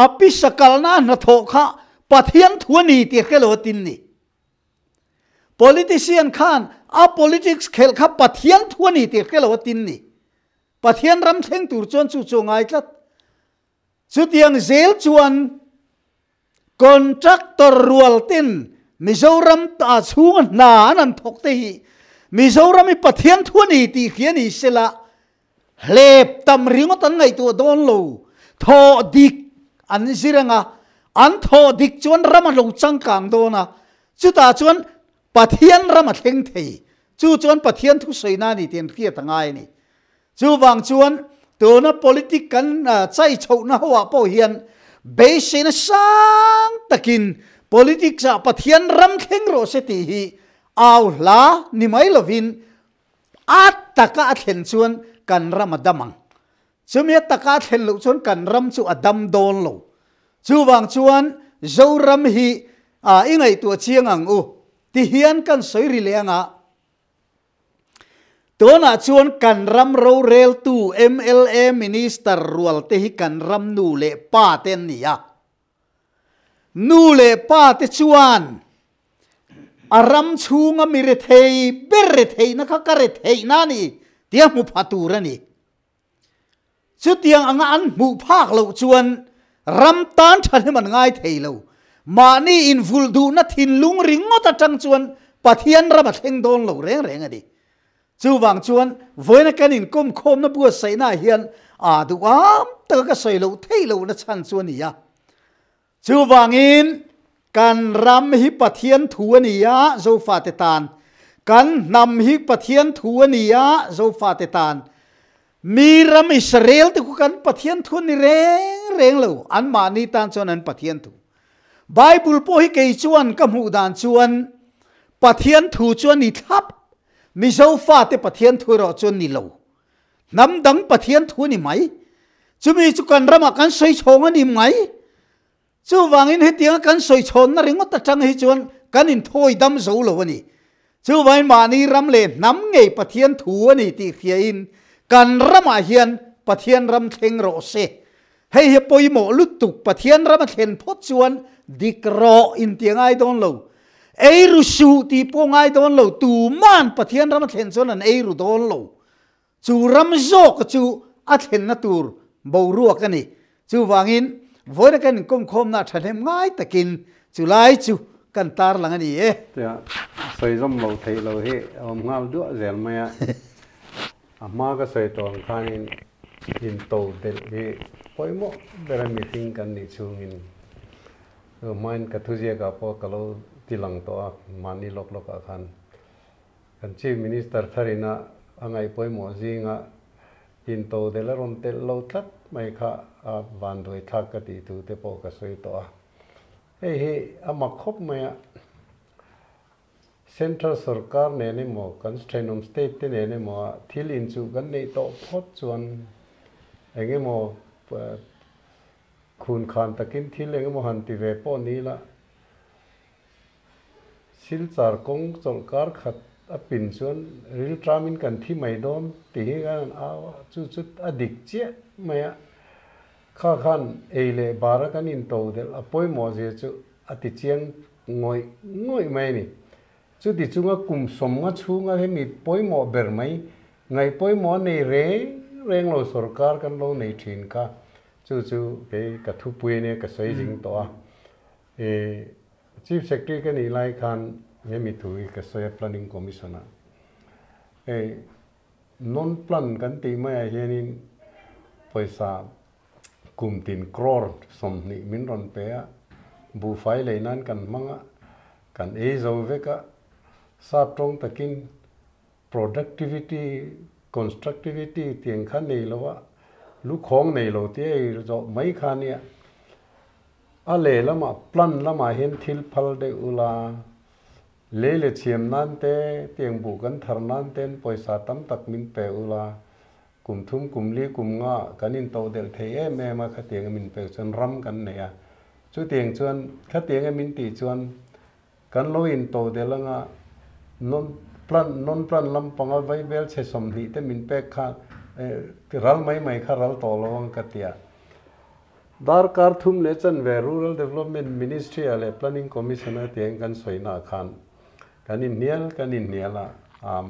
api sakal na tho kha pathian thuani ti khelo tin ni politician khan a politics khel kha pathian thuani ti khelo tin ni pathian ram theng tur chon chu chongai tlat chu tiang zel chuan contractor rual tin Mizoram ta chung na nan thok te hi Mizoram i pathian thuani ti khiani sela hlep tam ringo tan ngai tu don lo tho dik an ziranga an tho dik chuan ram lo chang kang do na chu ta chuan pathian ram theng thei chu chuan pathian thu soina ni ten khia tangai ni chu wang chuan to na politic kan chai chho na hawa po hian base na sang takin politics a pathian ram theng ro se ti hi aw la ni mai lovin at taka thlen chuan kan ram adamang chumi taka thlen lo chuan kan ram chu adam don lo chu wang chuan zo ram hi ingai tu chiang ang u ti hian kan soi ri lenga tona chuan kan ram ro rel tu MLA minister rual te hi kan ram nu le pa ten nia nu le pa te chuan aram chunga mi re thei ber re thei na kha ka re thei na ni tiang mu phatura ni chu tiang anga an mu phak lo chuan ram tan than man ngai thei lo mani in vul du na thin lung ringo ta tang chuan pathian ram theng don lo reng reng adi chu wang chuan voina kanin kom khom na bua sai na hian a du am ta ka soi lo thei lo na chan chuan ni ya chu wangin kan ram hi pathian thu ani ya zo fa te tan kan nam hi pathian thu ani ya zo fa te tan mi ram Israel te ku kan pathian thu ni reng reng lo an mani tan chuan an pathian thu Bible po hi ke chuan ka mu dan chuan pathian thu chuan ni thap mi zo fa te pathian thu ro chuan ni lo nam dang pathian thu ni mai chumi chu kan rama kan soi chong ani mai chu wangin he tiang kan soi chon na ringot ta tang hi chuan kan in thoi dam zo lo ani chu wain mani ram le nam ngei pathian thu ani ti khia in kan rama hian pathian ram theng ro se hei he poimo lutuk pathian ram thlen phot chuan dikro in tiangai don lo ei ru su ti pongai don lo tu man pathian ram thlen chuan an ei ru don lo chu ram zo ka chu a thlen na tur bo ruak ani chu wangin voina kan kom khom na thanem ngai takin chulai chu kan tar lang ani e tia soi zom lo thei lo he ngal du zel maya ama ka soi tong khan in to del he poimo bera meeting kan ni chungin main ka thuje ka po kalo tilang to mani lok lok a khan kan chief minister tharina angai poimo zinga in to del ron tel lo thak mai kha van doi thak ka ti tu te po ka soi to he ama khop maya Central Sarkar ne mo constraint state ne mo thil in chu kan nei to phot chuan enge mo khun khan takin thil enge mo han ti ve po ni la silchar kong sarkar khat a pin chuan ril tramin kan thi mai dom ti hi gan a chu adik che maya kha khan eile bara kan in to del apoi mo je chu ati chiang ngoi mai ni chu ti chunga kum somnga chunga he mi poimo ber mai ngai poimo nei reng lo sarkar kan lo nei thin ka chu ke ka thu pui ne ka sei jing to chief secretary kan ilai khan he mi thui ka sei planning commissioner non plan kan ti mai hianin paisa kum tin crore som ni min ron pe bu fai leinan kan manga kan e zo veka sap trong takin productivity constructivity tiang khan nei lowa lu khong nei lo te zo mai khan ya ale lama plan lama hen thil phal de ula le chiam nan te tiang bu kan thar nan ten poisa tam tak min pe ula kum thum kum li kum nga kanin to del the me ma kha tiang min pe chon ram kan ne ya chu tiang chuan kha tiang min ti chuan kan lo in to del nga non plan lam panga vai bel che som hi te min pe kha ral mai kha ral to lawang ka tia dar kar thum le chan ve rural development ministry ale planning commissioner tiang kan soina khan kanin niala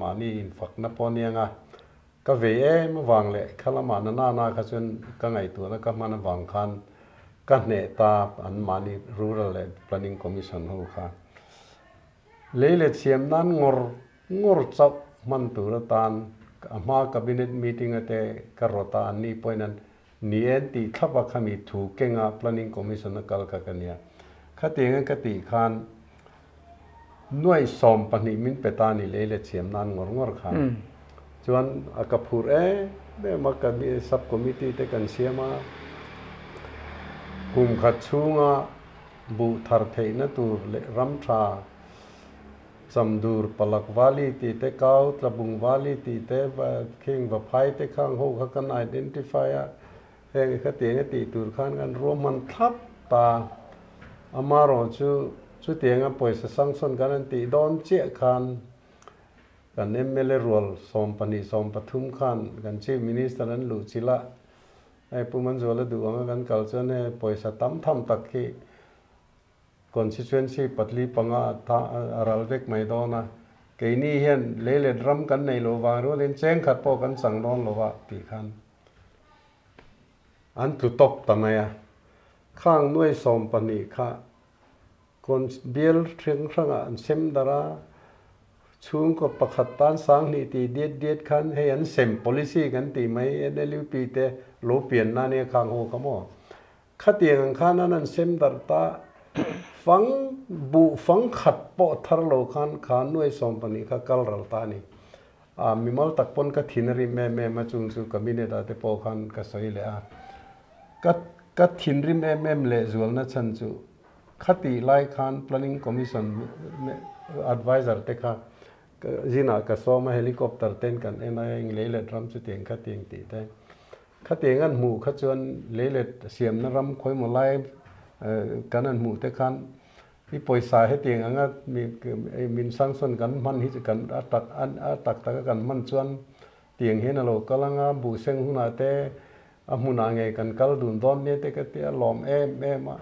mani in fak na ponianga ka ve ma wang le khalama na kha chun ka ngai tu na ka man wang khan ka ne ta an mani rural planning commission ho kha leile chiam nan ngor chap man tu ra tan ama cabinet meeting ate karota ani poinan ni enti thapa khami thu kenga planning commission kal ka kania khatenga kati khan noi som pani min petani leile chiam nan ngor khan chuan akapur be makabi sub committee te kan siama kum khat chunga bu thar theina tur le ram tha samdur palak wali ti te kau tlabung wali ti te king va phai te khang ho kha kan identifier he kha te ti tur khan kan roman thap ta amaro chu tenga poisa sanction kan ti don che khan kan MLA role som pathum khan kan chief minister an lu chila ai puman zola du anga kan culture ne poisa tam tham tak ki constituency patli panga tha aralvek maidona keini hian lele drum kan nei lo wa ro len cheng khat po kan sang don lo wa ti khan an tu top tamaya khang noi som pani kha kon biel thring thranga an sem dara chung ko pakhat tan sang ni ti det khan he an sem policy kan ti mai NLUP te lo pian na ne khang ho kamo khatiang khan an sem dar ta phang khat po thar lo khan noi som pani kha kal ral ta ni mimal tak pon ka thinri me ma chung chu cabinet ate po khan ka soi le ka thinri me le zual na chan chu khati lai khan planning commission advisor te kha zina ka soma helicopter ten kan NIA le drum chu teng kha teng ti te kha tengan mu kha chuan le siam na ram khoi mo lai kanan mu te khan i poisa he tiang anga min sanction kan man hi kan atak kan man chuan tiang he na lo kalanga bu seng huna te amuna nge kan kal dun don ne te ka te lom ma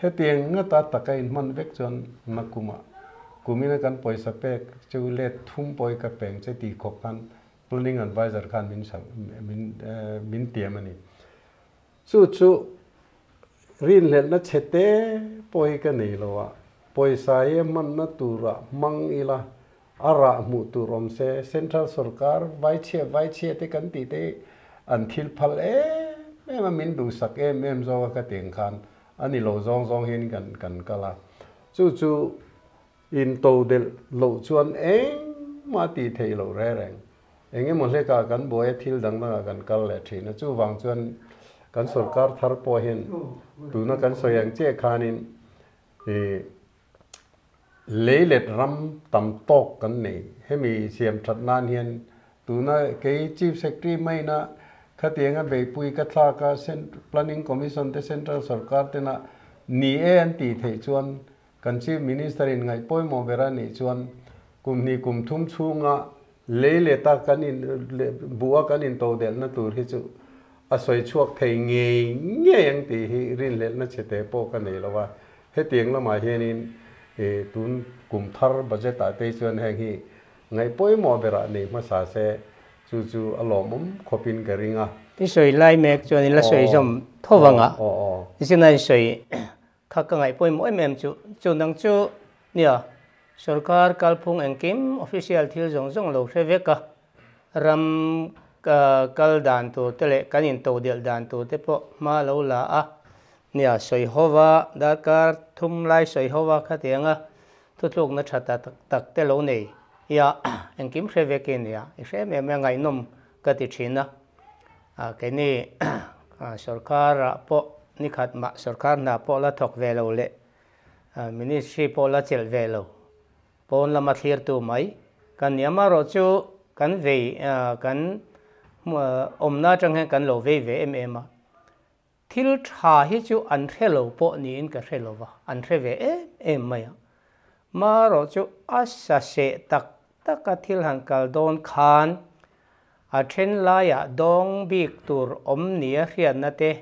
he tiang nga ta takai man vek chuan nakuma kumina kan poisa pe chu le thum poi ka peng che ti khop kan planning advisor khan min tiamani chu rin le na chete poi ka nei lo wa poisa ye man na tura mang ila ara mu turom se central sarkar vai che te kan ti te an thil phal ma min du sak em zo ka teng khan ani lo zong hin kan kala chu in to del lo chuan ma ti thei lo reng enge mo le ka kan boy thil dang na kan kal le thina chu wang chuan kan sarkar thar po hin tu na kan soyang che khanin leilet ram tam tok kan nei hemi siam that nan hian tu na ke chief secretary mai na khatianga be pui ka thla ka planning commission te central sarkar te na ni an ti thei chuan kan chief minister in ngai poi mo bera ni chuan kum thum chunga leile ta kan in buwa kan in to del na tur hi chu a soi chuak thei nge yang ti hi rin le na chete po ka nei lawa he tiang lama hianin tun kum thar budget ta te chuan heng hi ngai poi mo bera ni ma sa se chu alomum khopin garinga ti soi lai mek chuan la soi jom thowanga isinai soi khak ka ngai poi mo em chu nang chu nia sarkar kalphung engkim official thil zong lo reveka ram kal dan tu tele kanin to del dan tu te po ma lo la a nia soi hova dakar thum lai soi hova khatianga tutluk na thata tak te lo nei ya engkim revekin ya ise me ngai nom ka ti thina ke ni sarkar po ni khat ma sarkar na po la thok ve lo le ministry po la chel ve lo pon lama clear tu mai kan yama ro chu kan ve kan omna chang he kan lo ve a thil tha hi chu an thelo po ni in ka thelo wa an theve mai ma ro chu asa se tak ka thil han kal don khan a then la ya dong bik tur om ni a rian na te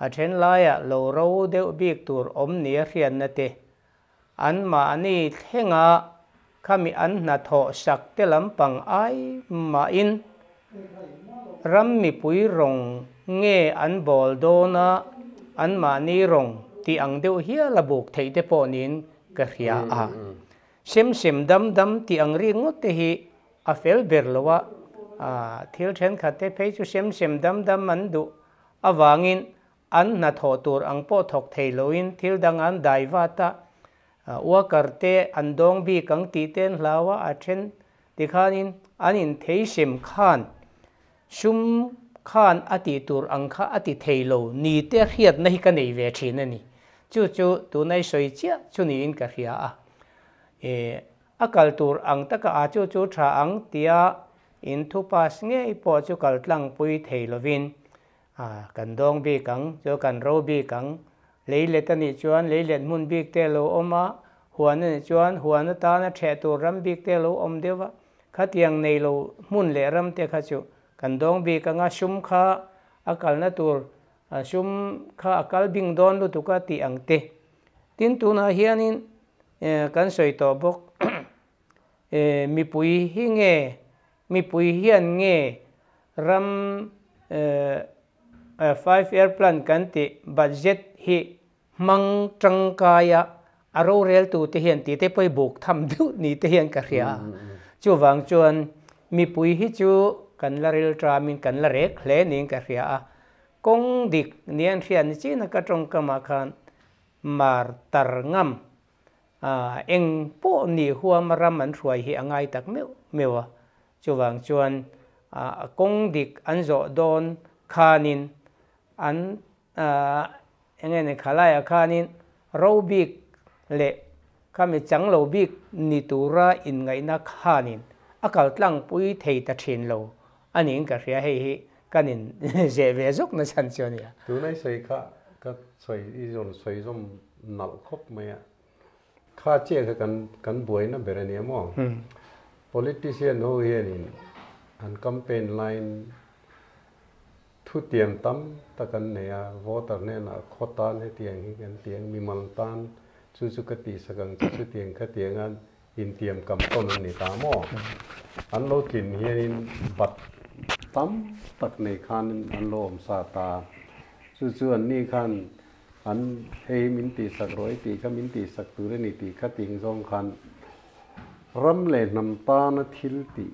a then la ya lo ro de bik tur om ni a rian na te an ma ni thenga kami an na tho sak te lampang ai ma in ram mi pui rong nge an bol do na an ma ni rong ti ang deuh hia la buk thei te po nin ka hria a sem dam ti ang ri ngot te hi a fel ber lowa thil then khat te phei chu sem dam man du awangin an na tho tur ang po thok thei loin thil dang an dai wa ta wa karte an dong bi kang ti ten hlawa a then tikhanin anin thei sem khan sum khan ati tur ang kha ati theilo ni te hiat na hi ka nei ve thina ni chu tu nai soi chia chu ni in ka hria a akal tur ang taka a chu tha ang tia in thu pas nge po chu kal tlang pui theilovin kan dong bi kang chu kan ro bi kang leile tani chuan leile mun bik te lo oma huan ni chuan huan ta na the tur ram bik te lo om dewa khatiang nei lo mun le ram te kha chu kan dong bi kanga sum kha akal na tur sum kha akal bing don lu tuka ti ang te tin tu na hianin kan soi to bok mi pui hian nge ram 5-year plan kan ti budget hi mang trangkaya aro rel tu te hian ti te poi buk tham du ni te hian ka hria chu wang chuan mi pui hi chu kan la rel tramin kan la rek hle ning ka hria a kong dik nian hian chi na ka tong ka ma khan mar tar ngam eng po ni huam ram an ruai hi angai tak mewa chu wang chuan kong dik an zo don khanin an engene khalaya khanin robik le kami changlo bik ni tura in ngai na khanin akal tlang pui thei ta thin lo anin ka hria hei hi kanin je ve zok na chan chonia tu nai sei kha ka soi i zon soi zom nal khop maya kha che kan buai na berani mo politician ho hianin an campaign line thu tiam tam ta kan ne a voter ne na khotan he tiang hi kan tiang mi mal tan chu ka ti sakang chu tiang kha tiang an in tiam kam ton ni ta mo an lo tin hianin bat tam tak nei khan an lo om sa ta chu an ni khan อันเฮมินตีสักร้อยตีก็มินตีสักตัวนี่ตีขัดติงซองคันรำเล่นำตาณทิลตี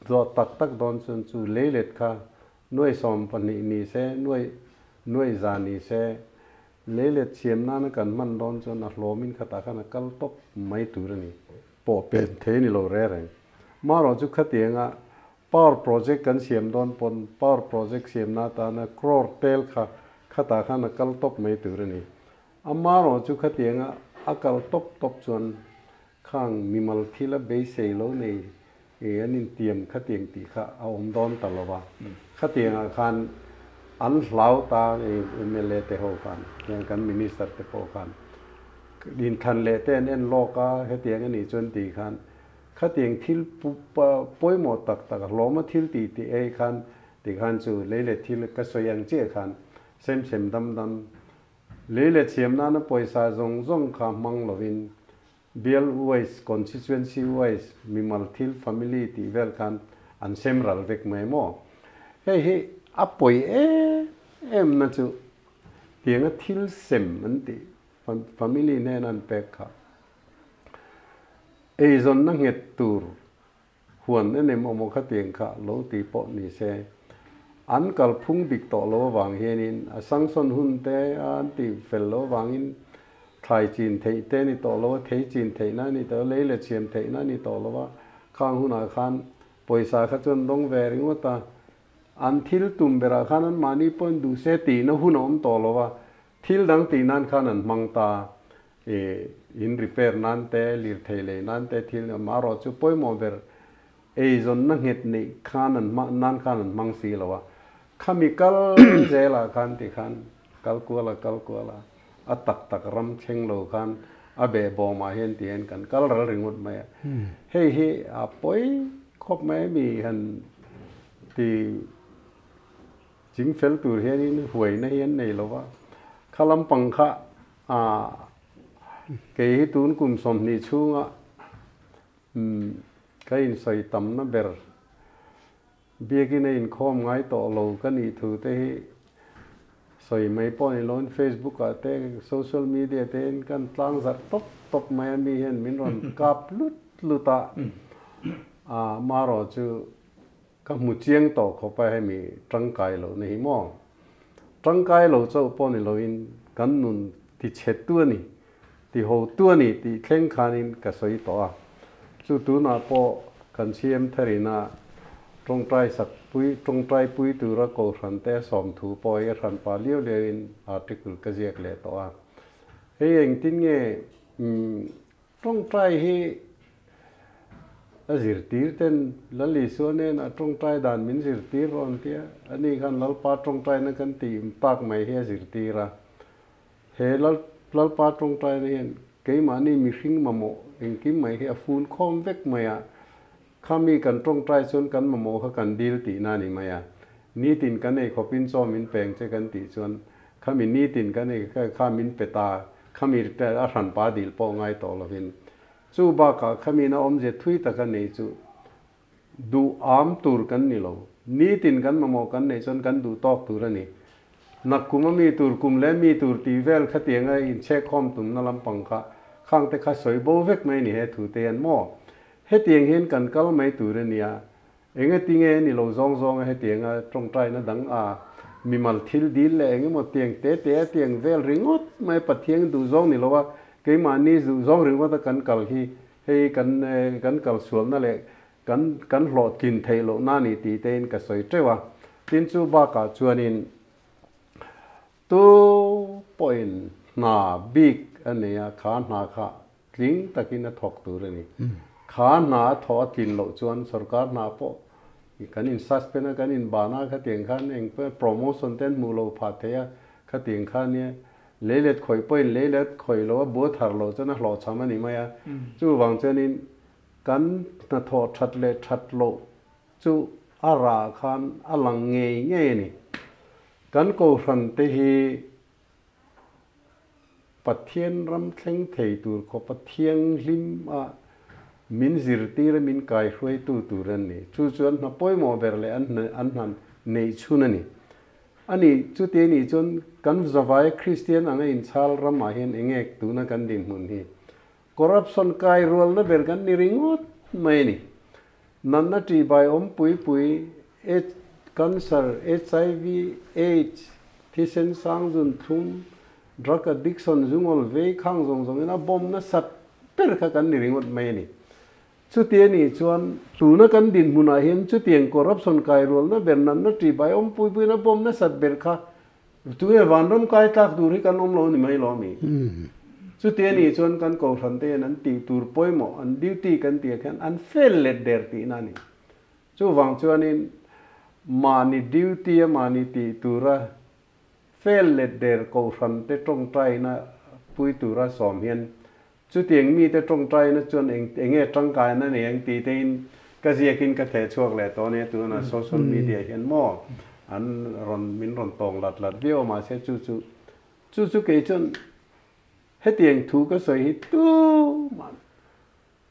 จอตักโดนจนจูเล็ดค่ะน่วยสอมปนินีเสน่วยจานีเสเล็ดเชียมนั่นกันมันโดนจนอัลโลมินขัดตาขันกัลตบไม่ตัวนี่ปอเป็นเทนิโลเร่งมาเราจุขัดเตียงอ่ะ power project กันเสียมโดนปน power project เสียมนาตานะครอร์เตลค่ะขัดตาขันกัลตบไม่ตัวนี่อามาเราจุขัดเตียงอ่ะอักัลตบจนข้างมีมัลทิลเบสเซโลนี่อันนี้เตรียมขัดเตียงตีค่ะเอาโดนตลอดว่าขัดเตียงอาคารอันเหลาตาเอเมเลเตโฮกันยังกันมินิสเตอร์เตโฮกันดินทันเลเตนเอ็นโลกาขัดเตียงอันนี้จนตีคันขัดเตียงทิลป่วยหมดตักล้อมาทิลตีเอคันตีคันจูเลทิลก็สวยยังเจ้าคันเซมดำเลเสียมนั้นป่วยสาจงขามังลวินBill wise constituency wise mi malthil family ti vel kan an semral vek mai mo he apoi em na chu tianga thil sem an ti family ne nan pek kha zon na nget tur huan ne mo mo kha tiang kha lo ti po ni se an kal phung dik to lo wang henin asang son hun te an ti fel lo wanginไทยจีนเทเตนี่ต่อแล้วว่าเทจีนเทนั่นนี่ต่อเลยเลยเชียมเทนั่นนี่ต่อแล้วว่าข้างหุ่นอาคารปอยสาขจนต้องแวริงว่าตาอันทิลตุ่มเบราขานั้นมานี่ปนดูเสตีนะหุ่นอมต่อแล้วว่าทิลดังตีนั่นขานั้นมังตาอินรีเพร์นั่นเตลิร์เทเลนั่นเตทิลมารอจุปอยโมเบร์จนนั่งเห็ดนี่ขานั้นนั่นขานั้นมังสีแล้วว่าขามีกัลเจล่าขันติขันกัลกัวละอัตตักรำเชิงโลกันอาเบบอมาเห็นตีเห็นกันก็ระลึงหมดไหมเฮ้ปอยครบไหมมีหันที่จิงเฟลตัวเห็นนี่หวยในเห็นในหรอวะขลังปังค่ะเกี่ยตูนกุมสมนิชูงะก็อินใส่ตำนะเบอร์เบียกินอินคอมไงต่อโลกันอีทูเตสอยไม่ป้อนในโลกเฟซบุ๊กแต่โซเชียลมีเดียเต็นกันตั้งจัดตบไม่มีเห็นมินรอนกับลุตามารอจูก็มุเชียงต่อเข้าไปให้มีจังไกโลในหิมะจังไกโลเจ้าป้อนในโลกินกันนุนที่เช็ดตัวนี่ที่หัวตัวนี่ที่เข่งขานินก็สอยต่อจู่ตัวน่ะป้อกันเชียมทะเลน่ะตรงใจสักปุยตรงใจปุยตัวรักโกรันแต่สอมถูปอยรันปาเลี้ยวเลียนอาร์ติคลกระเจียกเลยต่อเฮ้ยอย่างที่เงี้ยตรงใจให้สิรตีร์เต้นลัลลิส่วนเนี่ยตรงใจด่านมินสิรตีร์รอนเทียอันนี้กันลัลปาตรงใจนั่นกันตีมปากไม่เฮียสิรตีระเฮ้ลัลปาตรงใจเนี่ยเกี่ยมานี่มีสิ่งมาโมเองกิมไม่เฮียฟูนคอมเวกไม่อะข้ามีกันตรงใจส่วนกันมาโมเขากันดีลตีนั่นนี่ไม่อะนี่ตินกันเองเขาปิ้นซ้อมมินแปลงใช้กันตีส่วนข้ามีนี่ตินกันเองข้ามินเปตาข้ามีแต่อารันปาดิลปองไงต่อละวินจู่บ้าข้ามีน่าอมเจทุยตะกันนี่จู่ดูอามตูร์กันนี่เรานี่ตินกันมาโมกันนี่ส่วนกันดูตอกตูร์นี่นักคุมมีตูร์คุมเล่มีตูร์ตีเวลขัดยังไงเช็คคอมตุ่มนั่นลำปังข้าข้างแต่ข้าสวยโบเวกไม่นี่เหตุเตียนหม้อเหตุยังเห็นกันก็ไม่ตูร์นี่เองติงเองนี่เราซองเหตุยังตรงใจนั่นดังมีมัลทิลดีเลยเองหมดเตียงเตะเตียงเวลริงอดไม่ปัดเตียงดูซองนี่เราว่าเกี่ยมานี่ดูซองริงว่าตะกันกัลฮีให้กันกัลสวนนั่นแหละกันหลอดกินเทโลนั่นนี่ตีเต้นก็สวยเจ้าว่าทินจูบ้ากาชวนินตัวปอยน์นาบิ๊กอันนี้ขาหนาขาลิงตะกินถกตัวนี่ขาหนาถอดกินโลชวนสรการนาปกันอินซัสเป็นกันอินบานาขัดเตียงขันเองเพื่อโปรโมชั่นเต้นมูโลพาเทียขัดเตียงขันเนี่ยเล่เล็ดข่อยป่วยเล่เล็ดข่อยโลว่าบัวถาร์โลจะน่าหล่อช้ำมันนี่ไหมจู่วังเจนินกันน่าถอดชัดเล็ดชัดโลจู่อาราขันอลังเงยนี่กันโกฟันเตฮีปัทเทียนรำเข่งเทตูร์ขปัทเทียงลิมมินซิรตีระมินกายช่วยตูรันนี่จู่ๆนับป่วยโมเบอร์เลยอันนั้นในชุนนี่ อันนี้จุดเดียนี่จนกันจะไว้คริสเตียนอันนี้ชาลรำมาเห็นเองตูนักันดินมุนฮีคอร์รัปชันกายรัวแล้วเบรกันนี่ริงอดไม่นี่นั่นน่ะที่ใบปุยcancer HIV AIDS ที่เส้นสร้างจุนทุ่ม drug addiction จุงอลเวข้างจงนะบอมนะสัตว์เปิดกันนี่ริงอดไม่นี่จุดเดียนี่ชวนตูนักันดินมุนเห็นจุดเดียงคอร์รัปชันกายรัวแล้วเบรนั่นน่ะที่ใบปุยนะบอมนะสัตว์เบรค่ะตัววันรำกายตักดูริกันอมโลนี่ไม่ล้อมีสุดท้ายนี่ชวนกันก่อฟันเตนันตีตูร์ปอยโมอันดิวตี้กันเตียกันอันเฟลเลดเดอร์ตีนั่นนี่จู่วังชวนนี่มานี่ดิวตี้มานี่ตีตูระเฟลเลดเดอร์ก่อฟันเตตรงใจนะปุยตูระสอมเห็นสุดท้ายมีเตตรงใจนะชวนเองจังกายนั่นเองตีเต็นก็เสียกินกระเทชวกแหละตอนนี้ตัวน่ะโซเชียลมีเดียเห็นมั่วอันรอนมินรอนตองหลัดเบี้ยวมาเสียจู่เกยจนให้เตียงถูกก็สวยฮิตูมัน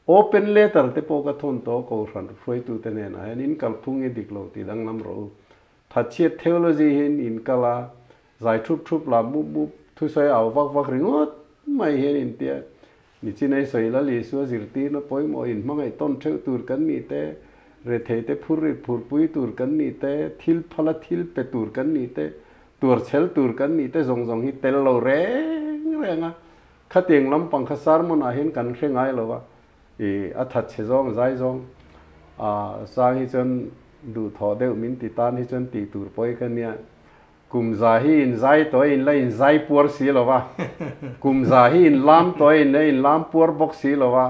โอเปนเลเตอร์เตปอกระทนโตก็รันฟอยตูเตเนนะอินกัลทุ่งดิกโลตีดังน้ำรู้ทัดเชียเทโลจีเห็นอินกัลาใจทุบลาบุบทุสายเอาวักริงอดไม่เห็นอินเตียนี่จีนไอสวยละลีสัวสิรตีนะปอยมออินมังไอต้นเชตูร์กันนี่เตเรเทเตพูริพูรปุยตูร์กันนี่เตทิลพละทิลเปตูร์กันนี่เตตัวเชลตูร์กันนี่เตจงฮิเตลโลเรงอ่ะข้าเตียงลำปังข้าสารมันอาเห็นกันเร่งไงหรอวะอัฐเชจงใจจงสร้างให้จนดูทอเดวมินติตานให้จนตีตูร์ปอยกันเนี่ยกุมใจอินใจตัวอินเลยอินใจปัวสีหรอวะกุมใจอินลามตัวอินเลยอินลามปัวบกสีหรอวะ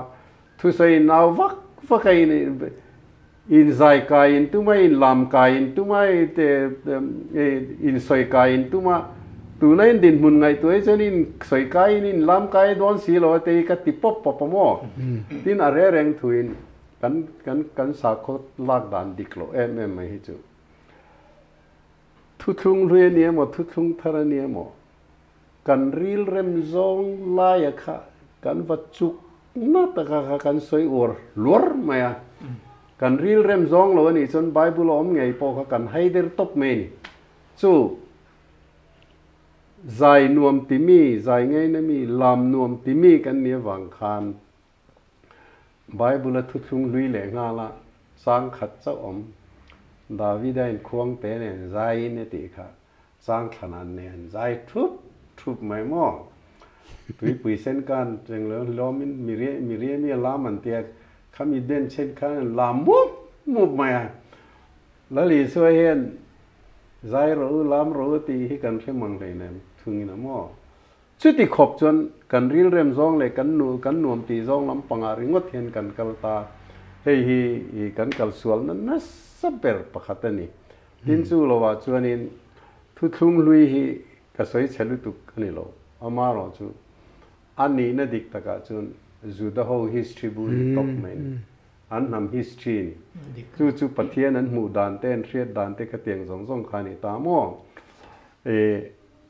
ทุกสิ่งน่าวักอินใจกายอินตัวไม่อินลามกายอินตัวไม่อินสวยกายอินตัวมาตัวนั้นดินมุนไงตัวไอ้เจ้านี่สวยกายนี่ลามกายโดนสีหรอแต่ก็ติปปโมที่น่าเร่งถุยกันสักคนลากดันดิกโลไม่ให้จูทุกเรื่องนี้หมดทุกทาร์นี้หมดกันรีลเรมซองลายค่ะกันวัดจุกน่าตะกันสวยอวดล้วนไหมอ่ะกันรีลเรมซองเราเนี่ยจนไบเบิลอมไงพอกันให้เดอร์ตบเมนจู่ใจนวมติมีใจไงนะมีลำนวมติมีกันเนี่ยวังคานไบเบิลทุกลุยเหลงาละสร้างขัดเจ้าอมดาวิดได้ควงเตเนี่ยใจเนี่ยติค่ะสร้างขนาดเนี่ยใจทุบไม่หม้อปุยเส้นกันจังเลยล้อมินมีเรียมีลามันเตียขามีเด่นเช่นกันลามุบไม่แล้วลีสวยเห็นใจรู้ลามรู้ตีให้กันเชื่อมังเลยเนี่ยถึงนะหม้อชุดที่ขบจนกันรีลเริ่มซองเลยกันนวมตีซองลำปังอาริงดเห็นกันกัลตาเฮ้ยกันกัลสวลนั้นน่าสับเปอร์ปะขัดนี่ดินสู้เราว่าชวนนี้ทุกลุยฮีก็สวยเฉลุตุกันนี่เราอามาเราจูอันนี้น่าดิกตะกาจนจูดาโฮ history บุรีตกไหมอันนำ history จู่ปะเทียนั้นหมู่ด่านเต้นเรียดด่านเตกเตียงสองขานี่ตามอ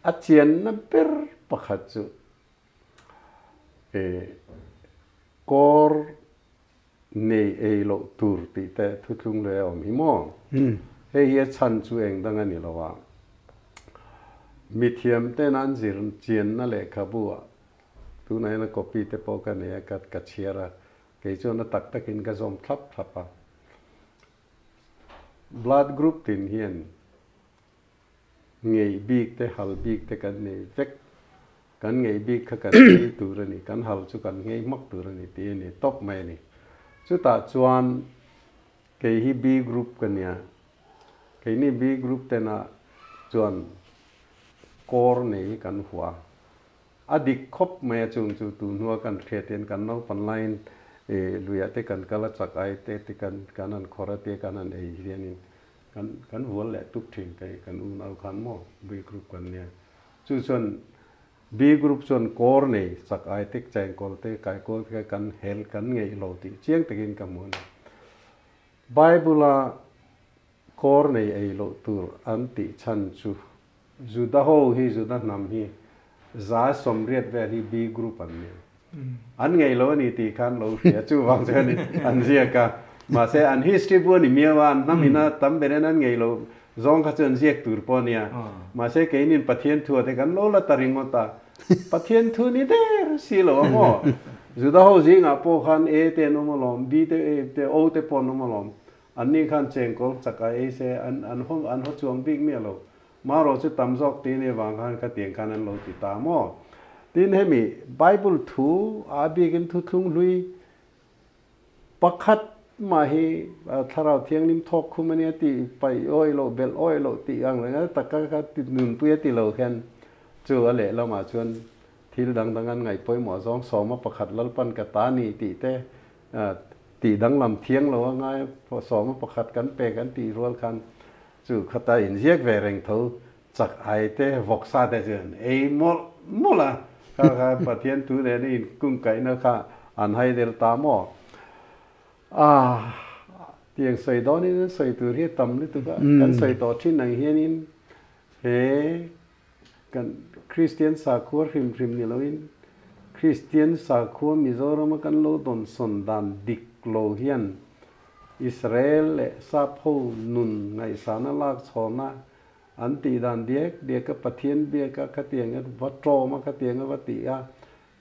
อาเจียนนั่นเป็นปะขัดจูกอร์เนยโลตูร์ติแต่ทุกเลยเอามีมอเฮียชันจูเองดังนั้นนี่ละว่ามิเทียมเต้นั้นเจียนนั่นแหละครับบัวตัวไหนนะก็ปีเตปกันเนี่ยกัดเชียระเกี่ยวกับตักตะกินกระซอมทับปะ blood group ตินเฮียนเงยบีกเตหัลบีกเตกันเนี่ยเวกกันเงยบีกกันเงยตัวนี่กันหัลจุกันเงยมักตัวนี่ตีนี่ตบไม่นี่จุดตาจวนเกี่ยฮีบีกรุ๊ปกันเนี่ยเกี่ยนี่บีกรุ๊ปเตน่ะจวนคอร์นี่กันหัวอดีตคบแม่จุตูนัวกันเทียนกันน้องปันไลน์ลุยเตกันกะละจักไอเตกันกันนั่นคอร์เตกันนั่นเรียนี่กันหัวแหละทุกทิ้งไปกันเอาขันหม้อบีกรุ๊ปกันเนี่ยจุดส่วนบีกรุ๊ปส่วนคอร์นี่จักไอเตกใจคอร์เตไก่คอร์เตกันเฮลกันไงโลติเชียงตะกินกันหมดไบเบิลคอร์นี่ไอโลตูอันติชันจูดาโฮฮีจูดานำฮีจ่าสมเรียดเวลีบีกรุ๊ปอันนี้อันไงโลนี่ตีขันโลเสียจู่วางเจนี่อันเสียกะมาเสียอันฮิสตรีบัวนี่เมียวันน้ำมินาตั้มเป็นนั่นไงโล zong kha chen ziek tur po nia ma se ke nin pathian thu te kan lo la taring mo ta pathian thu ni de si lo mo zu da ho jing a po khan e te no mo lom b te o te po no mo lom an ni khan cheng ko chaka e se an ho chuang big mi lo ma ro chu tam jok ti ne wang khan ka tiang khan an lo ti ta mo tin he mi bible thu a bigin thu thung lui pakhat mà hi tharau thiang lim thok khumania ti pai oi lo ti ang la ta ka ti nun pu ti lo khen chu ale lo ma chuan thil dang an ngai poi mo zong so ma pakhat lalpan ka ta ni ti te ti dang lam thiang lo ngai so ma pakhat kan pe kan ti rol khan chu khata in ziak ve reng tho chak ai te vok sa te chen ei mo la ka pathian tu ne ni kung kai na kha an hai del ta mo tiếng soi đó nên soi từ hiện tâm đấy tụi cái soi đó trên này hiện in thế cái Christian sakur phim như là in Christian sakur Mizoram cái lô đồn son đàn dik lô hiện Israel sáp hô nun ngày sáng lạc chona anh ti đàn điếc cái pathian bia cái tiếng cái vật trò mà cái tiếng cái vật tị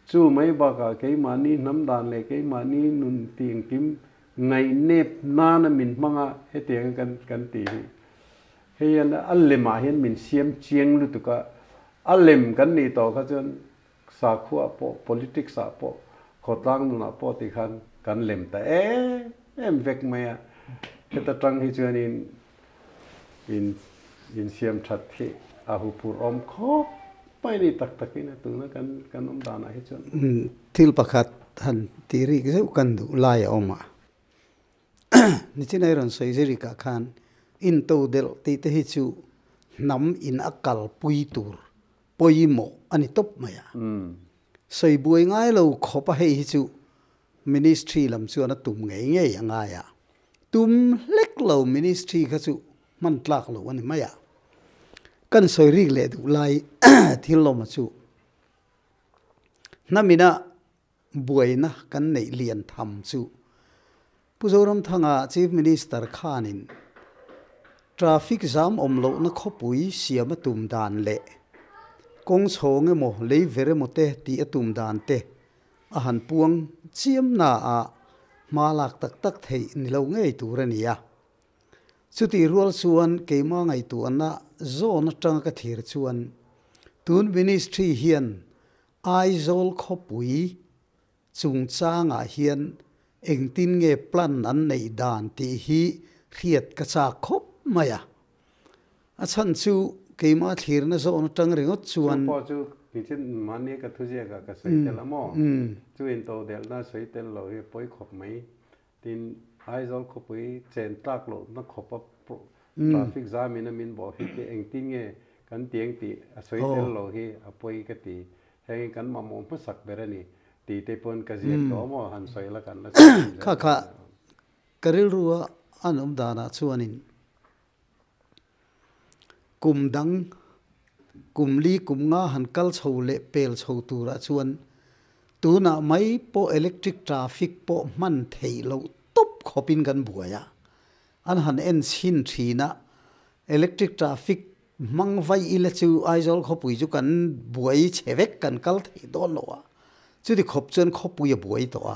chú mấy bà cái mani nắm đàn lệ cái mani nun tiếng kim ngày nếp na mình manga hết tiếng kan tì hay anh alem mà hiện mình xiêm chiang luôn tụi cả alem kan ni to cái chân sa khua po politics sa po khotang nu na po ti khan kan lem ta em vek maya cái ta trăng hi chuan in xiêm that thi ahu pur om kho pai ni tak tak ina tu na kan om dana hi chuan thil pakhat han tiri ke kan du lai oma ni chinai ron soi jeri ka khan in to del ti te hi chu nam in akal pui tur poimo ani top maya soi buai ngai lo khopa hei hi chu ministry lam chu na tum ngei ngei anga ya tum lek lo ministry kha chu man tlak lo ani maya kan soi ri le du lai thil lo ma chu namina buaina kan nei lian tham chu Puzoram thanga Chief Minister Khanin traffic jam omlo na khopui siama tum dan le kong chhonge mo lei vere mo te ti atum dan te a han puang chiam na a malak tak tak thei nilo ngei turania chuti rual chuan keima ngai tu ana zone tang ka thir chuan tun ministry hian aizol khopui chungchanga hian engtin nge plan an nei dan ti hi riat ka cha khop maya a chan chu keima thir na zo na tang ringot chuan po chu ni chen mani ka thuje ka sei tel mo chu in to del na sei tel lo hi poi khop mai tin ai zol khopui chen tak lo na khop traffic jam in min bo hi ke engtin nge kan tieng ti a sei tel lo hi a poi ka ti hei kan ma mo sak berani ti te pon ka ziek to mo han soi la kan la kha karil ruwa anom dana chuanin kumdang kumli kumnga han kal chhole pel chho tura chuan tuna mai po electric traffic po man theilo top khopin kan buaya an han en sin thina electric traffic mangvai ila chu aizol khopui chu kan buai chevek kan kal thei don lowa chu di khop chen khopui buai to a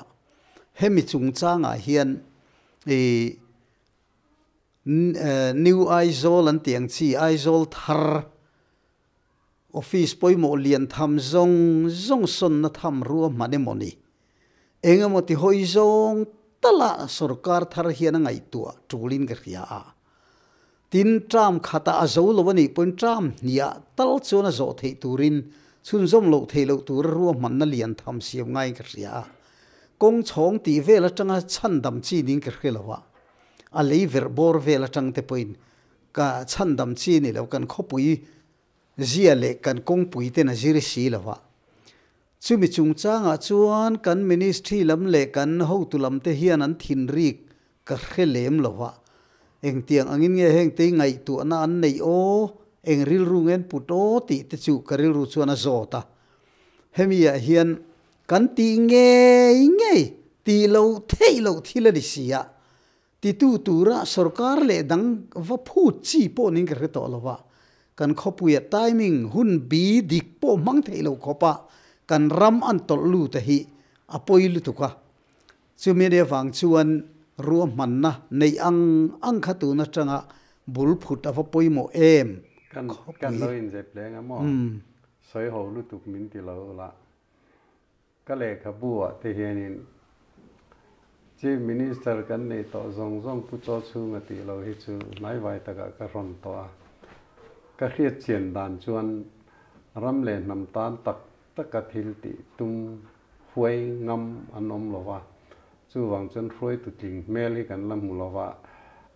hemi chungchanga hian new aizol an tiang chi aizol thar office poimo lian tham zong son na tham ruwa mane moni engamoti hoi zong tala sarkar thar hian ngai tua tulin ka ria a tin tram khata azo lowani pon tram nia tal chona zo thei turin chun zom lo thei lo tur ruwa man na lian tham siam ngai ka ria kong chong ti vela tanga chandam chi ning ka khelawa a leiver bor vela tang te poin ka chandam chi ni lo kan khopui zia le kan kong pui te na zir si lawa chumi chungchanga chuan kan ministry lam le kan ho tu lam te hian an thin rik ka khelem lawa eng tiang angin nge heng te ngai tu ana an nei o eng ril rungen puto ti te chu karil ru chuan a zota hemia hian kan ti nge ti lo thei lo thila di sia ติตูตูระสรการเลดังว่าพูดจีโปนิงกระต่อละว่ากันขบุยไทมิ่งหุ่นบีดิกโปมังเทโลขปะกันรำอันตลูตะหิอปอยลุตุกะซูเมเดฟังชวนรวมมันนะในอังขตูนะจังะบุลพุตอฟปอยโมเอมกันเราอินเจ็บแรงอ่ะหมอสวยหูลุตุกมินติเราละก็เลยขบัวที่เฮียนินจีมินิสเตอร์กันในต่อซองผู้ช่วยชูงติเราฮิจูไม่ไหวตะกะกระรอนตัวก็เครียดเฉียนด่านชวนรำเล่นน้ำตาลตักตะกะทิลติตุงหวยงำอันอมลว่าจู่วังจนหวยตุจริงเมลิกันลำมุลว่า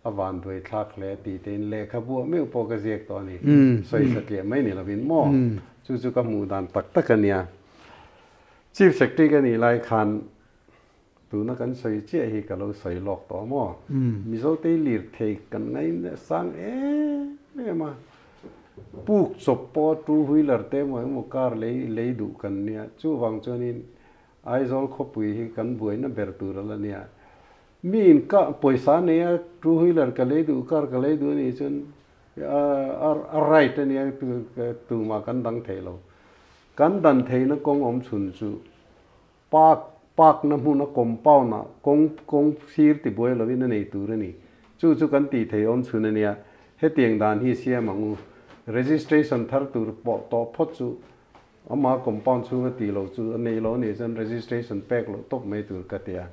อวานด้วยทักเลตีเตนเลขบัวไม่อุปกรณ์เสียกตอนนี้สวยสักเกี่ยไม่นี่ละวินหม้อจู่กับหมู่ด่านตักตะกันเนี่ยชีฟเซกตรีกันนี่ไล่คันตัวนักกันใส่เจ้าให้กับเราใส่หลอกต่อหม้อมีโซเตลีร์เทกันไงสร้างเนี่ยมาปุกศพปอตูหุยลร์เต้มามุการเลยดูกันเนี่ยจู่วังจนินไอซอลขบุยกันบุยน่ะเบรตูระละเนี่ยมีนก็ป่วยสารเนี่ยตูหุยลร์กันเลยดูการกันเลยดูนี่จนอะไรแต่เนี่ยตัวมากันดังเทลกันดันเทนะกงอมชุนจูปากน้ำหูนะกมเป้านะกงซีร์ติบวยเราวินัยตัวนี่จู่กันตีเทอมชุนเนี่ยเฮตียงดานที่เสียมังregistration ทัดตัวปอต่อพอจูอามาคอมพาวน์ชูกตีโลจูในโลนี่จน registration แปกโลตบไม่ตัวกติยา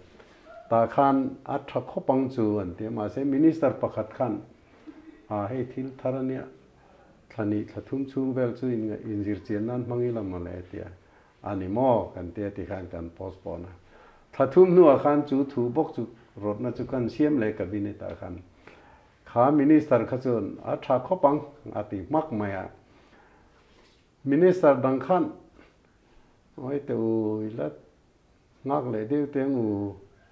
ตาขันอัฐขบังจูอันที่มาเซมินิสเตอร์ประคัดขันให้ทิลทารเนี่ยขันนี้ขัดทุ่มชูเวลจูอินซิร์เจียนนั้นมังอิลามาเลเซียอันนี้มอกันเตียที่ขันกันโพสปอนะขัดทุ่มนัวขันจูถูบกจูรถน่าจูกันเชี่ยมเลยกับวินิตาขันข้ามินิสเตอร์ข้าจนอัฐขบังอาทิมักไม่อะมินิสเตอร์ดังขันโอ้ยเตอูลัดงักเลยเดี๋ยวเตียงอู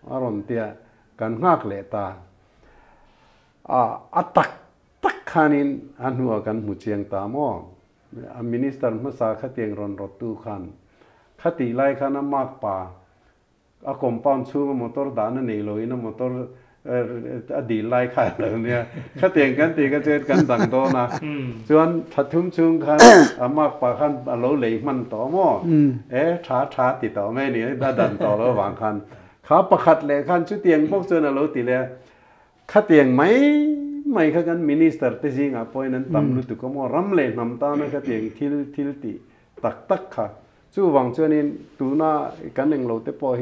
อารมณ์เตียกันงักเลยตาตักขันินอันหัวกันมุเชียงตามอมินิสเตอร์มาสาขัดเตียงรอนรถตู้ขันขัดตีไล่ขันมากป่าคอมพาวน์ชูมอเตอร์ด่านนี่เลยนะมอเตอร์อดีตไล่ขายเลยเนี่ยขัดเตียงกันตีก็เจอกันต่างโตนะส่วนถัดทุ่มชุงขันมากป่าขันเราเลยมันต่อมอช้าติดต่อไม่เนี่ยดันต่อระหว่างขันขาประคัดเลยขันชุดเตียงพวกเจ้าเราติเลยขัดเตียงไม่ขัดกันมินิสเตอร์ที่จริงพอยนั้นตำรุตุก็มอรำเลยน้ำตาไม่ขัดเตียงทิลติตักค่ะจู่วังเจ้านี่ตัวน่ากันเองเราเตปอย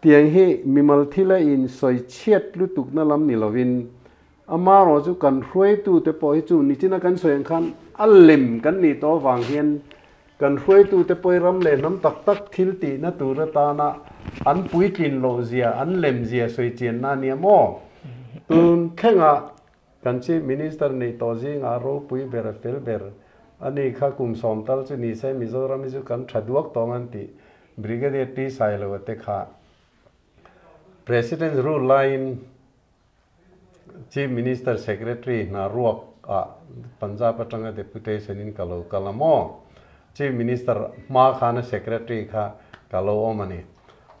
เตียงให้มีมัลทิลอินสอยเชียดลุตุกนั่นลำนี่เราวินอามาเราจู่กันรวยตู้เตปอยจู่นี่ที่นักกันสวยขันอัลลิมกันนี่ตัววังเฮียนกันรวยตู้เตปอยรำเลยน้ำตักทิลตินั่นตัวตานะอันปุยกินโลเซียอันเล็มเซียสวยเจียนนั่นเนี่ยโม่ตุนแค่งะกันชีมินิสเตอร์ในตัวจริงรูปุยเบอร์เฟลเบอร์อันนี้ข้ากุมสอมตัลจู่นี่ใช่มิโซรามิจู่กันชัดวักตองอันที่บริเกเดียร์ที่ใส่เลวเตข้าPresident's rule line Chief Minister Secretary na ruak Punjab atanga deputation in kalamo Chief Minister ma khana secretary kha kalo omani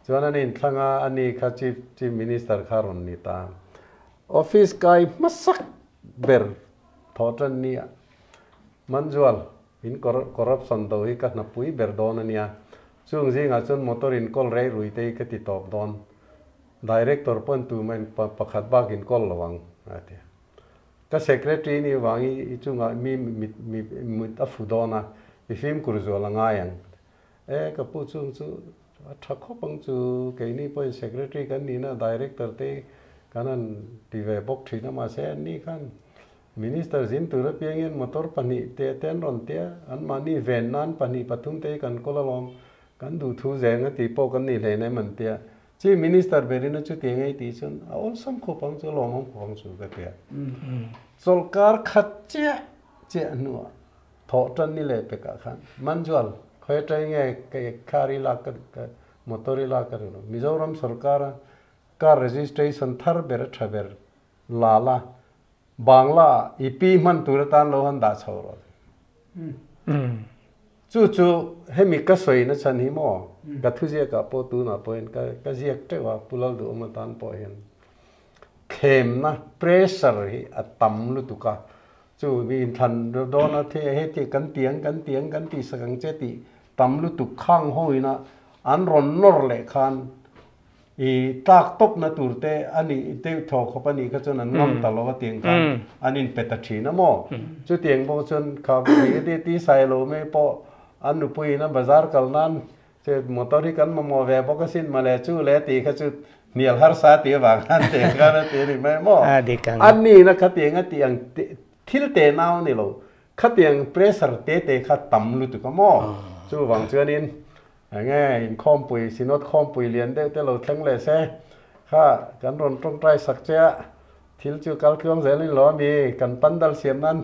chuan in thlanga ani kha chief minister kha ron ni ta office kai masak ber thotan nia manjual in corruption do hi ka na pui ber don ania chung jinga chun motor in kol rei rui te ka ti top don director pon tu men pakhat bak in kol lawang ate ka secretary ni wangi ichunga mi afudona ifim kurzo langayang ka pu chung chu thakho pang chu ke ni pon secretary kan ni na director te kanan dive bok thina ma se ni khan minister zin tu ra piangin motor pani te ten ron te an mani van nan pani pathum te kan kolalom kan du thu zeng ti po kan ni le nei man te Chief Minister berina chu tiangai ti chun all sam kho pang chu lom pang chu ka te solkar khatche che nu tho tan ni le pe ka khan manjwal khoi tai nge ke khari la ka motori la ka no Mizoram sarkar ka registration thar ber thaber lala bangla ipi man turatan lohan da chawro chu hemi ka soi na chan hi mo ka thuje ka po tu na point ka jiak te wa pulal du ma tan po hen kem na pressure hi atam lu tu ka chu mi than do na the he ti kan tiang ti sakang che ti tam lu tu khang hoi na an ron nor le khan i tak tok na turte ani te tho khopani ka chon an ngam ta lo tiang kan anin peta thina mo chu tiang bo chon kha bi ti sai lo me po an nu pui na bazar kal nan che motor hi kan mo ve bo ka sin ma le chu le ti kha chu nial har sa ti ba kan te ka na ti ni mai mo an ni na kha tiang a tiang thil te naw ni lo kha tiang pressure te kha tam lu tu ka mo chu wang chuan in nghe in khom pui sinot khom pui lian de te lo theng le se kha kan ron tong trai sak che thil chu kal kyong zel in lo mi kan pandal siam nan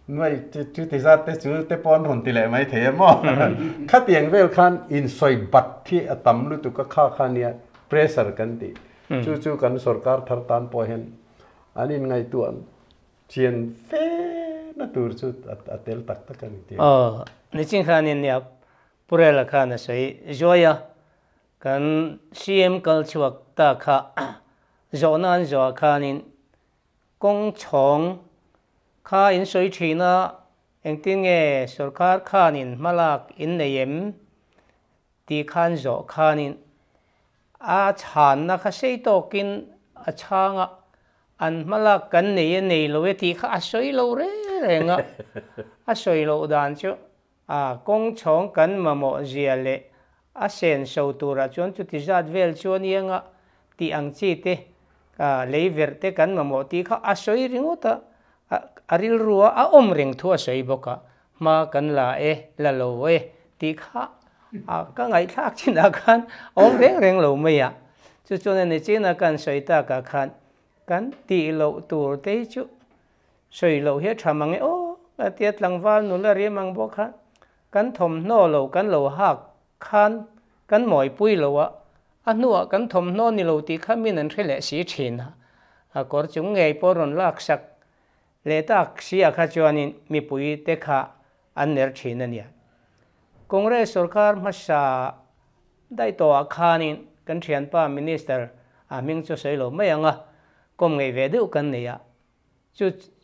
nuai chu ti za te chu te pon hon ti le mai the mo kha tiang vel khan in soi bat thi atam lu tu ka kha nia pressure kan ti chu kan sarkar thar tan po hen anin ngai tuan chian fe na tur chu atel tak tak kan ti ni chin khan in ya purela khan sei joya kan cm kal chuak ta kha zonan zo khanin kong chong kha in soi thina engtin nge sarkar khanin malak in neem ti khan zo khanin a chan na kha sei tokin a changa an malak kan nei lo ti kha a soi lo re renga a soi lo dan chu kong chong kan mamo zia le a sen so tura chon chu ti zat vel chon yanga ti ang chi te leiver te kan mamo ti kha a soi ringota aril ruwa a om ring thu a soi boka ma kan la la lo ti kha ka ngai thak china khan om reng lo mai ya chu chon ne china kan soi ta ka khan kan ti lo tur te chu soi lo he thamang o tiat langwal nu la ri mang bo kha kan thom no lo kan lo hak khan kan moi pui lo a anua kan thom no ni lo ti kha min an thele si thina a kor chung ngei poron lak sak le tak sia kha chuanin mi pui te kha an ner thina nia congress sarkar masa dai to a khanin kan thian pa minister ming chu sei lo mai anga kom ngei ve du kan nia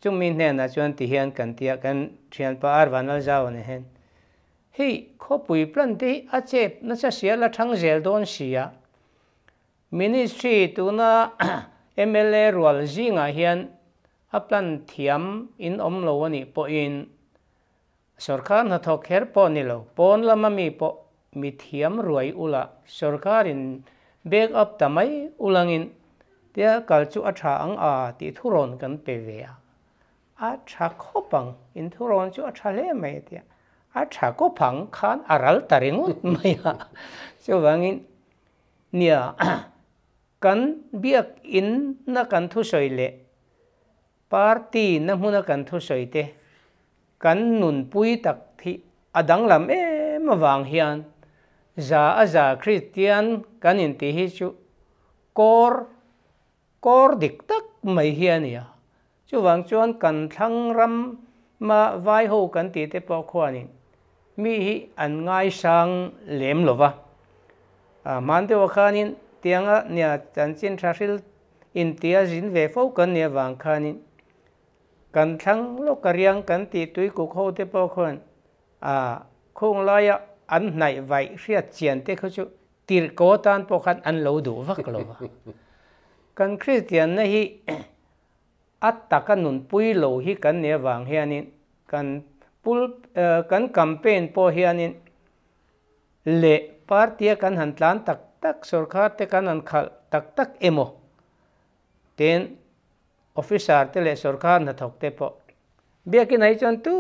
chu min ne na chuan ti hian kan tia kan thian pa arwanal jaw ne hen hi kho pui plan ti a chep na cha sia la thang zel don sia ministry tuna mla rual zinga hian a plan thiam in om lo ani po in sarkar na thok her po ni lo pon lama mi po mi thiam ruai ula sarkarin back up tamai ulangin tia kalchu atha ang ti thuron kan pe ve a tha khopang in thuron chu atha le mai tia a tha ko phang khan aral taringut maya chu wangin nia kan biak in na kan thu soile party na huna kan thu soite kan nun pui tak thi adang lam ma wang hian za christian kan in ti hi chu kor dik tak mai hian ya chu wang chuan kan thlang ram ma vai ho kan ti te po khwanin mi hi an ngai sang lem lova man te wakhanin tianga nia chanchin thraril in tia jin ve fo kan nia wang khanin kan thlang lo karyang kan ti tui ku kho te po khwan khong laya an nai vai ria chian te kho chu tir ko tan po khan an lo du vak lova kan christian na hi atta kan nun pui lo hi kan nia wang hianin kan campaign po hianin le party kan han tlan tak sarkar te kan an khal tak emo ten officer te le sarkar na thok te po biakin ai chon tu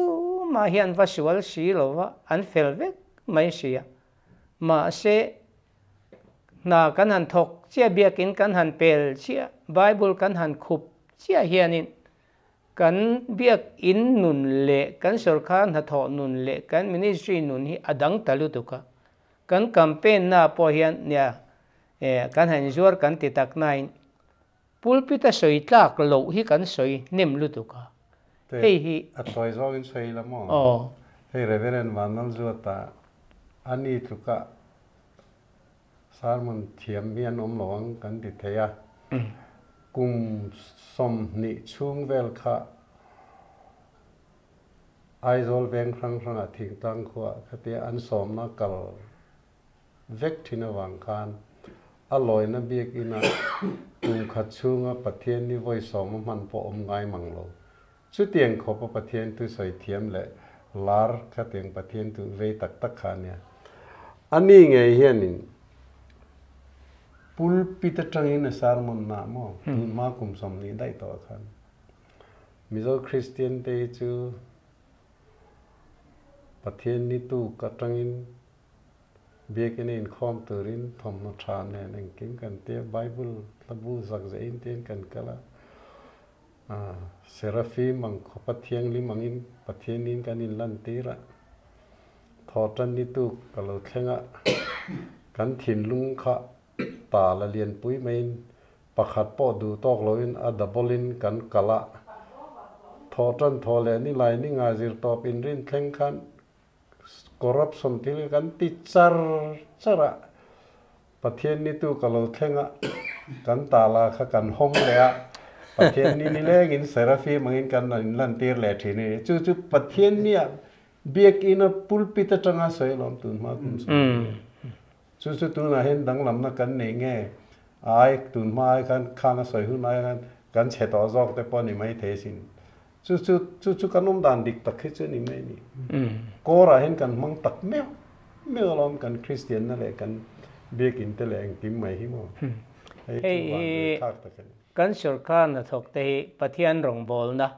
ma hian visual si lova an felvek mai sia ma se na kan han thok chia biakin kan han pel chia bible kan han khup chia hianin kan biak in nun le kan sarkar na tho nun le kan ministry nun hi adang talu tuka kan campaign na po hian nia kan han zuar kan ti tak nain pulpita soi tlak lo hi kan soi nem lu tuka hei hi atoi zo in soi la mo hei reverend manal zuata ani tuka sarmon thiam mian om lowang kan ti theya กุมสมนิช่วงเวลค่ะไอโซลเวงครั้งทิ้งตั้งขวาคติอันสมนักกลเวกทินวังการอร่อยนะเบียกินะกุมขัดช่วงประเทศนี้ไว้สมมันพออมไงมังโลชุดเตียงขบประเทศตุสอยเทียมและลาร์คติงประเทศตุเวตักขาเนี่ยอันนี้ไงเฮียนินปุลปิตจังอินสารมันน้ำตุนมากุมสมนี้ได้ต่อกันมิโซคริสเตียนเตจูประเทศนี้ตุกจังอินเบียกินอินคอมตูรินทอมนทานเนี่ยนั่งกินกันเตียไบเบิลตบูสักเจอินเตียนกันกละเซราฟีมังขบประเทศลิมังอินประเทศนี้กันอินลันตีระทอจันนี้ตุกเราเข่งะกันถิ่นลุงขะตาละเลียนปุ้ยไม่ประคัดปอดูตอกลอยอัดดับบลินกันกะละทอจันทอเลนี่ลายนี่งาจิรตอปินรินแข่งขันกอรับสมทิลกันติดจระประเทศนี้ตู้กะเราแข่งะกันตาละขกันห้องเลยอะประเทศนี้นี่เล่กินเซราฟีมังอินกันนั่นตีร์เลทีนี่จู่ๆประเทศนี้เบียกินปุลปิตจังอาศัยลมตุนมากุมสจู่ๆตุนอาเห็นดังลำนักกันเนงไอ้ตุนมาไอ้กันข้างอาศัยหุ่นไอ้กันเฉดต่อจอกแต่ปอนี่ไม่เทสินจู่ๆกันนุ่มดันดิกตักขึ้นนี่ไม่นี่ก็ราเห็นกันมังตักเมื่อลมกันคริสเตียนนั่นแหละกันเบียกินแต่แหล่งกิมไม่หิมไอ้จุวันทักตะกันกันสุรการนะถกเตะปะเทียนรองบอลนะ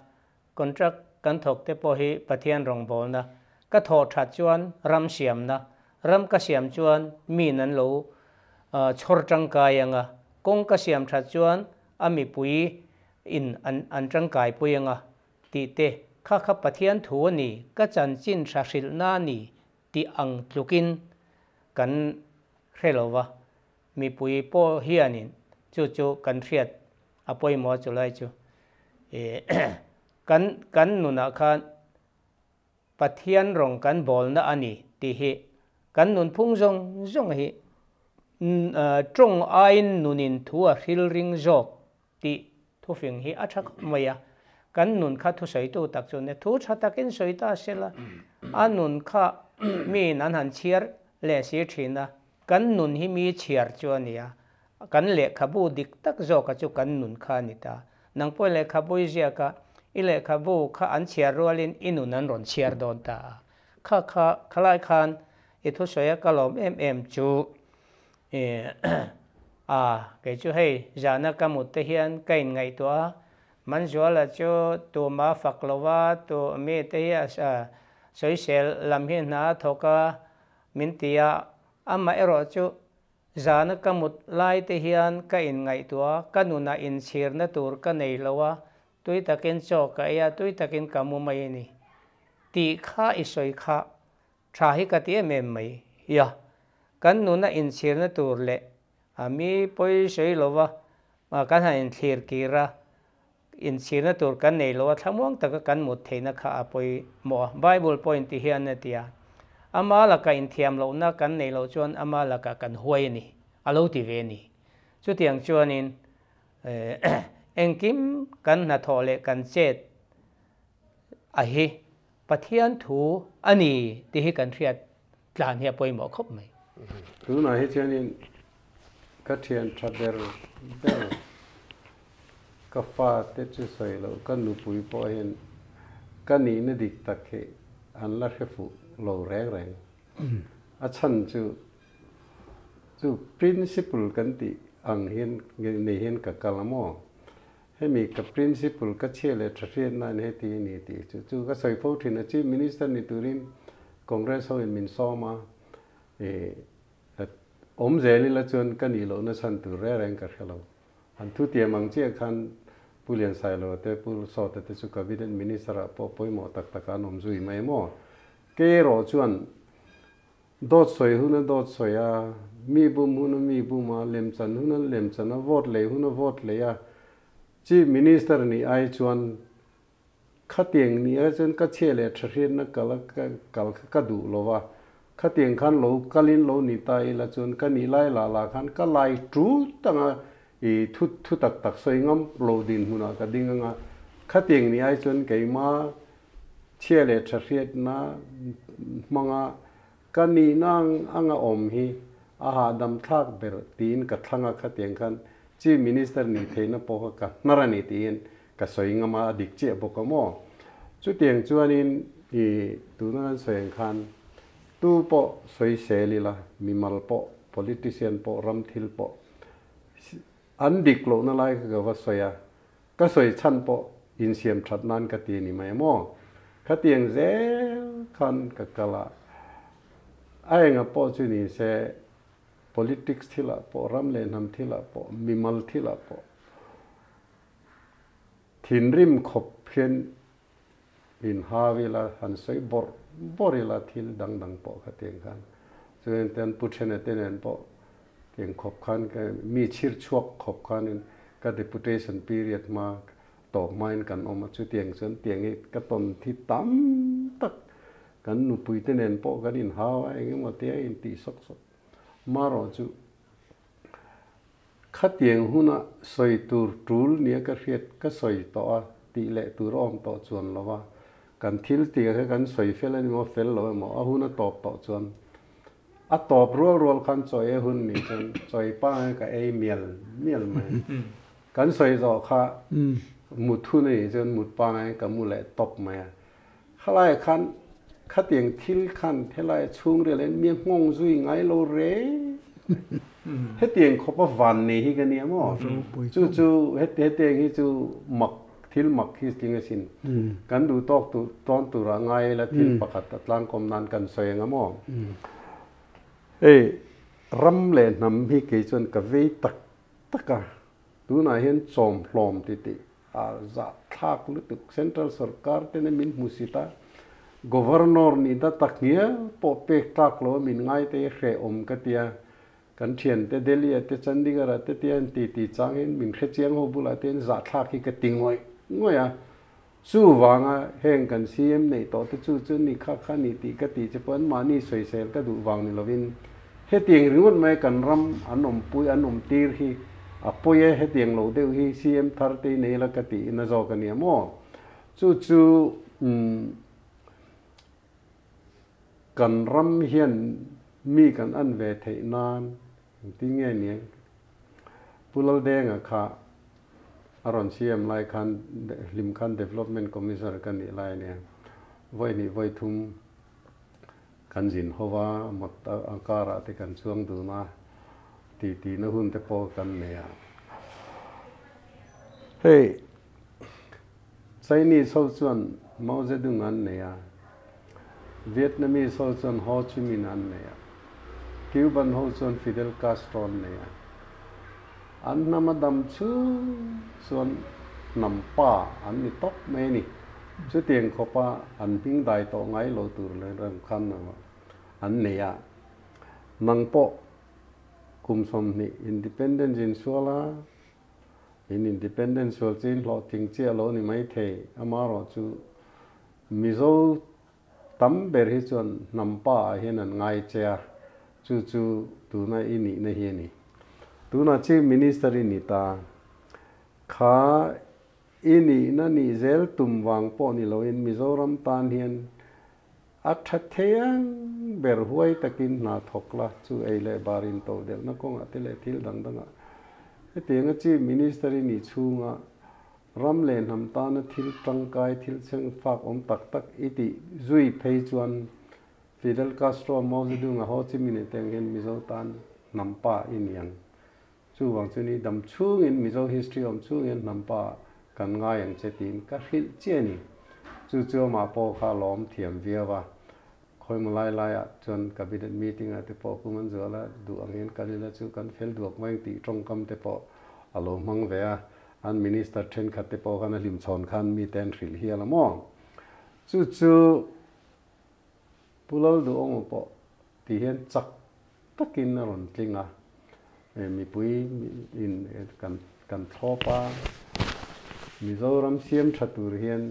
คนจักกันถกเตะพอฮีปะเทียนรองบอลนะก็ถอดชัดจวนรำเสียมนะรำก็เสียมจวนมีนั้นโลชอร์จังกายยังอ่ะกงก็เสียมชัดจวนอามีปุยอินอันจังกายปุยยังอ่ะตีเตะข้าปะเทียนถัวนี่ก็จันจินชาสิลนานี่ตีอังลุกินกันเรลวะมีปุยโปเฮียนินจู่ๆกันเรียดอภัยหมอจุไลจูกันนุนักขันปะเทียนรองกันบอลนะอันนี้ตีเหกันนุนพุ่งจงเหจงไอ้นุนินทัวฮิลริงจอกตีทุฟิงเหอัชักไม่ยากันนุนข้าทุสอยตัวตักจนเนี่ยทุชัดตักินสอยตาเสละอันนุนข้ามีนันหันเชียร์เลเสียทีนะกันนุนที่มีเชียร์จวนเนี่ยกันเละขบูดิกตักจอกจุกันนุนข้านิตานังพอเละขบูเจียกะอิเละขบูข้าอันเชียร์รัวลินอินุนันรอนเชียร์โดนตาข้าลายคันอิทุสอยกะลอมจูเกจูให้จานักมุตเทียนไกน์ไงตัวมันจวละจูตัวมาฝักลวะตัวเมตยาสวยเซลลำเห็นนาทกะมินติยาอามาเอรอจูจานักมุตไลเทียนไกน์ไงตัวกันนุนาอินเชียร์นตูร์กันในลวะตุยตะกินโจกะยาตุยตะกินกามุไม่นี่ตีข้าอิสอยข้าชาฮิกติเอเมไม่ยากันนุนาอินเชียร์นตูร์เละมีปอยสวยลวะมากันหาอินเชียร์กีระอินเชียร์นตูร์กันในลวะทั้งมวงตะกันหมดเทนักข้าปอยหมอไบเบิลปอยน์ที่เฮียนเตียอามาละกันอินเทียมเรานักกันในเราจวนอามาละกันหวยนี่อาลูติเวนี่จุดที่ยังจวนนินเองกิมกันนาทอเลกันเจ็ดไอ้ปะเทียนถูอันนี้ที่ให้กันเรียดกลานเฮียปอยหมอครบไหมรู้หน่อยให้เจ้านี่ก็เทียนชัดเดลก็ฟ้าเตจุสวยแล้วก็นุปุยปอยเห็นก็หนีนดิกตะเคอันละเขฟุโลแรงอาชันจู principle กันติอังเห็นในเห็นกับกาลามอให้มีกับ principle ก็เชื่อเลยทรีนนั่นให้ตีนี่ตีจู่ก็ใส่พูดถึงที่ minister นิตุรินคอนเกรสเขาเห็นมินซ้อมาเจลิละจนกันนี่เราเนี่ยฉันตัวแรงกับเขาอันทุติยมังเจ้าคันผู้เลี้ยงสายเราแต่ผู้สอดแต่สุขวิทย์มินิสระพอปอยหมอตักการนมจุยไม่หมอเกรอจวนดอดสวยหุ่นดอดสวยมีบุมหุ่นมีบุมเล็มจันหุ่นเล็มจันวอดเลยหุ่นวอดเลยจีมินิสเตอร์นี่ไอจวนขัดเตียงนี่ไอจวนก็เชื่อเลยทรีนนักกัดูโลวะขัดเตียงขันโลกัลินโลนิตายละจวนกันนี่ไล่ลาขันก็ไล่จูตั้ง ทุตักสวยงามโปรดินมุนะกระดิ่งงาขัดเตียงนี้ไอ้จนเกี่ยมาเชี่ยเลทเรียดนะมังกันนี่นั่งอังอมฮีอาหารดำทักเบรตีนกับทั้งขัดเตียงกันจีมินิสเตอร์นี่เทนปอกกันนารานิตีนกับสวยงามดิกเจ็บปกมอจุดเตียงจวนนี้ตัวนั้นสวยขันตู้ปอสวยเสรีละมีมัลปอ politician ปอรำทิลปออันดิกโลนั่นไรก็ว่าสวยก็สวยชั้นปออินเสียมชัดนั้นกตีนี่ไม่มอขัดเตียงเซขันกับกะละไอ้เงาปอจุนี่เส politics ที่ละปอรำเลนทำที่ละปอมีมัลที่ละปอถิ่นริมขบเพียนอินฮาวิลาหันสวยบริลาทิลดังปอขัดเตียงกันส่วนเต็นพุทธเนเตนปอเตียงขบขันก็มีชิรชวกขบขันก็ deputation period มาต่อมากันออกมาจุดเตียงส่วนเตียงนี้ก็ต้นที่ตั้มตักกันนุปุยเตนปอกันอินฮาวไอ้เงี้ยมาเตียอินตีสกมารอจุขัดเตียงหุ่นสวยตูลเนี่ยก็เรียดก็สวยต่อตีเละตูร้องต่อจวนแล้วว่ากันทิลตีก็กันสวยเฟลนี่มาเฟลแล้วมาเอาหุ่นตอบต่อจวนตอบรัวคันสวยหุ่นนี่จนสวยป้าก็ไอเมียลไหมกันสวยจ่อค่ะมุดทุนนี่จนมุดป้าก็มุดเละตบไหมข้าไล่คันขัดเตียงทิลคันเท่าไรช่วงเรื่องเมียงงซุยไงโลเร่เฮตียงขบวันนี้ฮิกันเนี่ยมั้งจู่เฮตียงฮิจู่หมักทิลหมักฮิสิงสินกันดูตอกตูตอนตูระไงและทิลประคัตตลางคมนันกันสวยงามมั้งรำเล่นนำฮิกิจนกับวิตักดูน่าเห็นจอมพลอมติจะทักลุตุกเซ็นทรัลสร์การ์เตนมินมุสิตาgovernorนี่ดัตักเนี้ยปอเป็กตักโลมินไงเตะเขอมกติยากันเทียนเตเดลีเตจันดิการ์เตเตียนตีจังเห็นมินเขจียงโฮบุลาเตนจัดทักฮิกติงงอยสู้วางเฮงกันซีเอ็มในต่อเตจู่นี่ข้านี่ตีกติจะเป็นมานี่สวยเซลก็ดูวางนี่ลวินเฮตียงริ้วไม่กันรำอันนมปุยอันนมตีร์ฮีปุยเฮตียงโลเดวฮีซีเอ็มทาร์ตีในละกติน่าจอกันเนี่ยมั้งจู่กันรำเฮียนมีกันอันเวทนานที่เงี้ยเนี่ยผู้เล่าแดงค่ะอารอนเชียมไลคันลิมคัน development commissioner กันนี่ไลเนี่ยไว้ทุ่มกันจินหัวหมดอาการที่กันช่วงดูนะตีนหุ่นแต่พอกันเนี่ยเฮ้ยไซนี่ส่วนมาจะดูงานเนี่ยเวียดนามีส่วนโฮจิมินห์เนี่ยคิวบันส่วนฟิเดลคาสโตรเนี่ยอันนั้นมาดำชื่อส่วนนำป้าอันนี้ตกไม่นี่ชื่อเตียงขบอันพิงได้ต่อไงโลตูเลยเรื่องคันนะอันเนี่ยนังโปคุมสมนี่อินดิเพนเดนซ์อินชัวล่ะอินดิเพนเดนซ์ชัวจีนหลอดทิ้งเจ้าโลนี่ไม่เทอามารอจูมิโซตั้มเบอร์ฮิจวนนำป้าเห็นไงเจ้าจู่ตัวน่ะอินี่นะเฮียนี่ตัวน่ะชีมินิสเตอร์นี่ตาข้าอินี่นั่นนี่เซลตุ่มวางปอนี่เราเห็นมิโซรัมตานเฮียนอัฐเทียงเบอร์หวยตะกินนาทกละจู่ไอเล่บารินโตเดลนักกงอัตเลทิลดังอ่ะเตียงชีมินิสเตอร์นี่ชูงะรำเล่นทำตานทิลตังกายทิลเชิงฝากอมตักอิติจุยเพยจวนฟิเดลคาสโตรมอสดูงะโฮจิมินห์เตียงเห็นมิโซตันนำป้าอินยังจู่วังจุนี้ดำชูเงินมิโซฮิสตรีอมชูเงินนำป้ากันง่ายอย่างเจตินก็ฮิลเจนี่จู่มาพอข้าล้อมเทียมเวียว่าคอยมาไล่จนกับบิดมีติ้งแต่พอคุมันจะละดูอังเงินกันละจู่กันเฟลดวกไม่ตีตรงคำแต่พออารมณ์มังเวียอันมินิสเตอร์เทนขัดแต่พอกันลิมชอนขันมีแตนฟิลเฮียละมั่งจู่ผู้เล่าดูองค์ปอที่เห็นจักตะกินนรนจริงมีปุยอินกันทอปามิโซรัมเซียมชัตุรเฮียน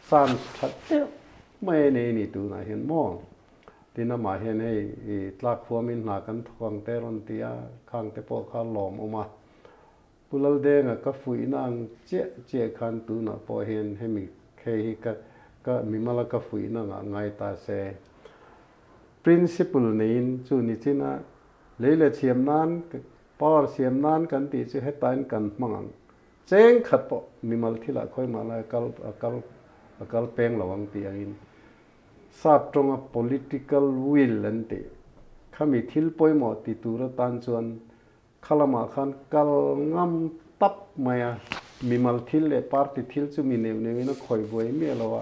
สานชัดเตไม่เนนี่ตัวน่ะเห็นมั่งที่น่ามาเห็นให้ตลักฟัวมินหากันทวงเตรอนเตียข้างแต่พอข้าหลอมออกมา pulal de nga ka fui nang che khan tu na po hen hemi khe ka mimala ka fui na nga ngai ta se principle nein chu ni china leile chiam nan par siam nan kan ti chu hetain kan mangang cheng khat po mimal thila khoi mala akal peng lawang ti angin sap tonga political will ante khami thil poimo ti tura tan chuan khalama khan kal ngam tap maya mimal thil le party thil chu mi neu na khoi boi mi lawa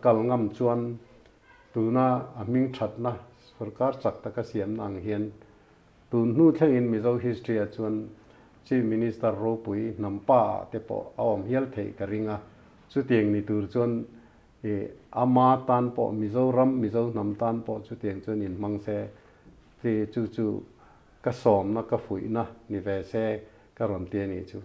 kal ngam chuan tuna aming thatna sarkar chakta ka siam nang hian tu nu thlengin mizo history a chuan chief minister ro pui nampa te po awam hial thei ka ringa chu tieng ni tur chuan ama tan po mizo nam tan po chu tieng chuan in mangse ti chu ka som na ka fui na ni ve se ka rom te ni chu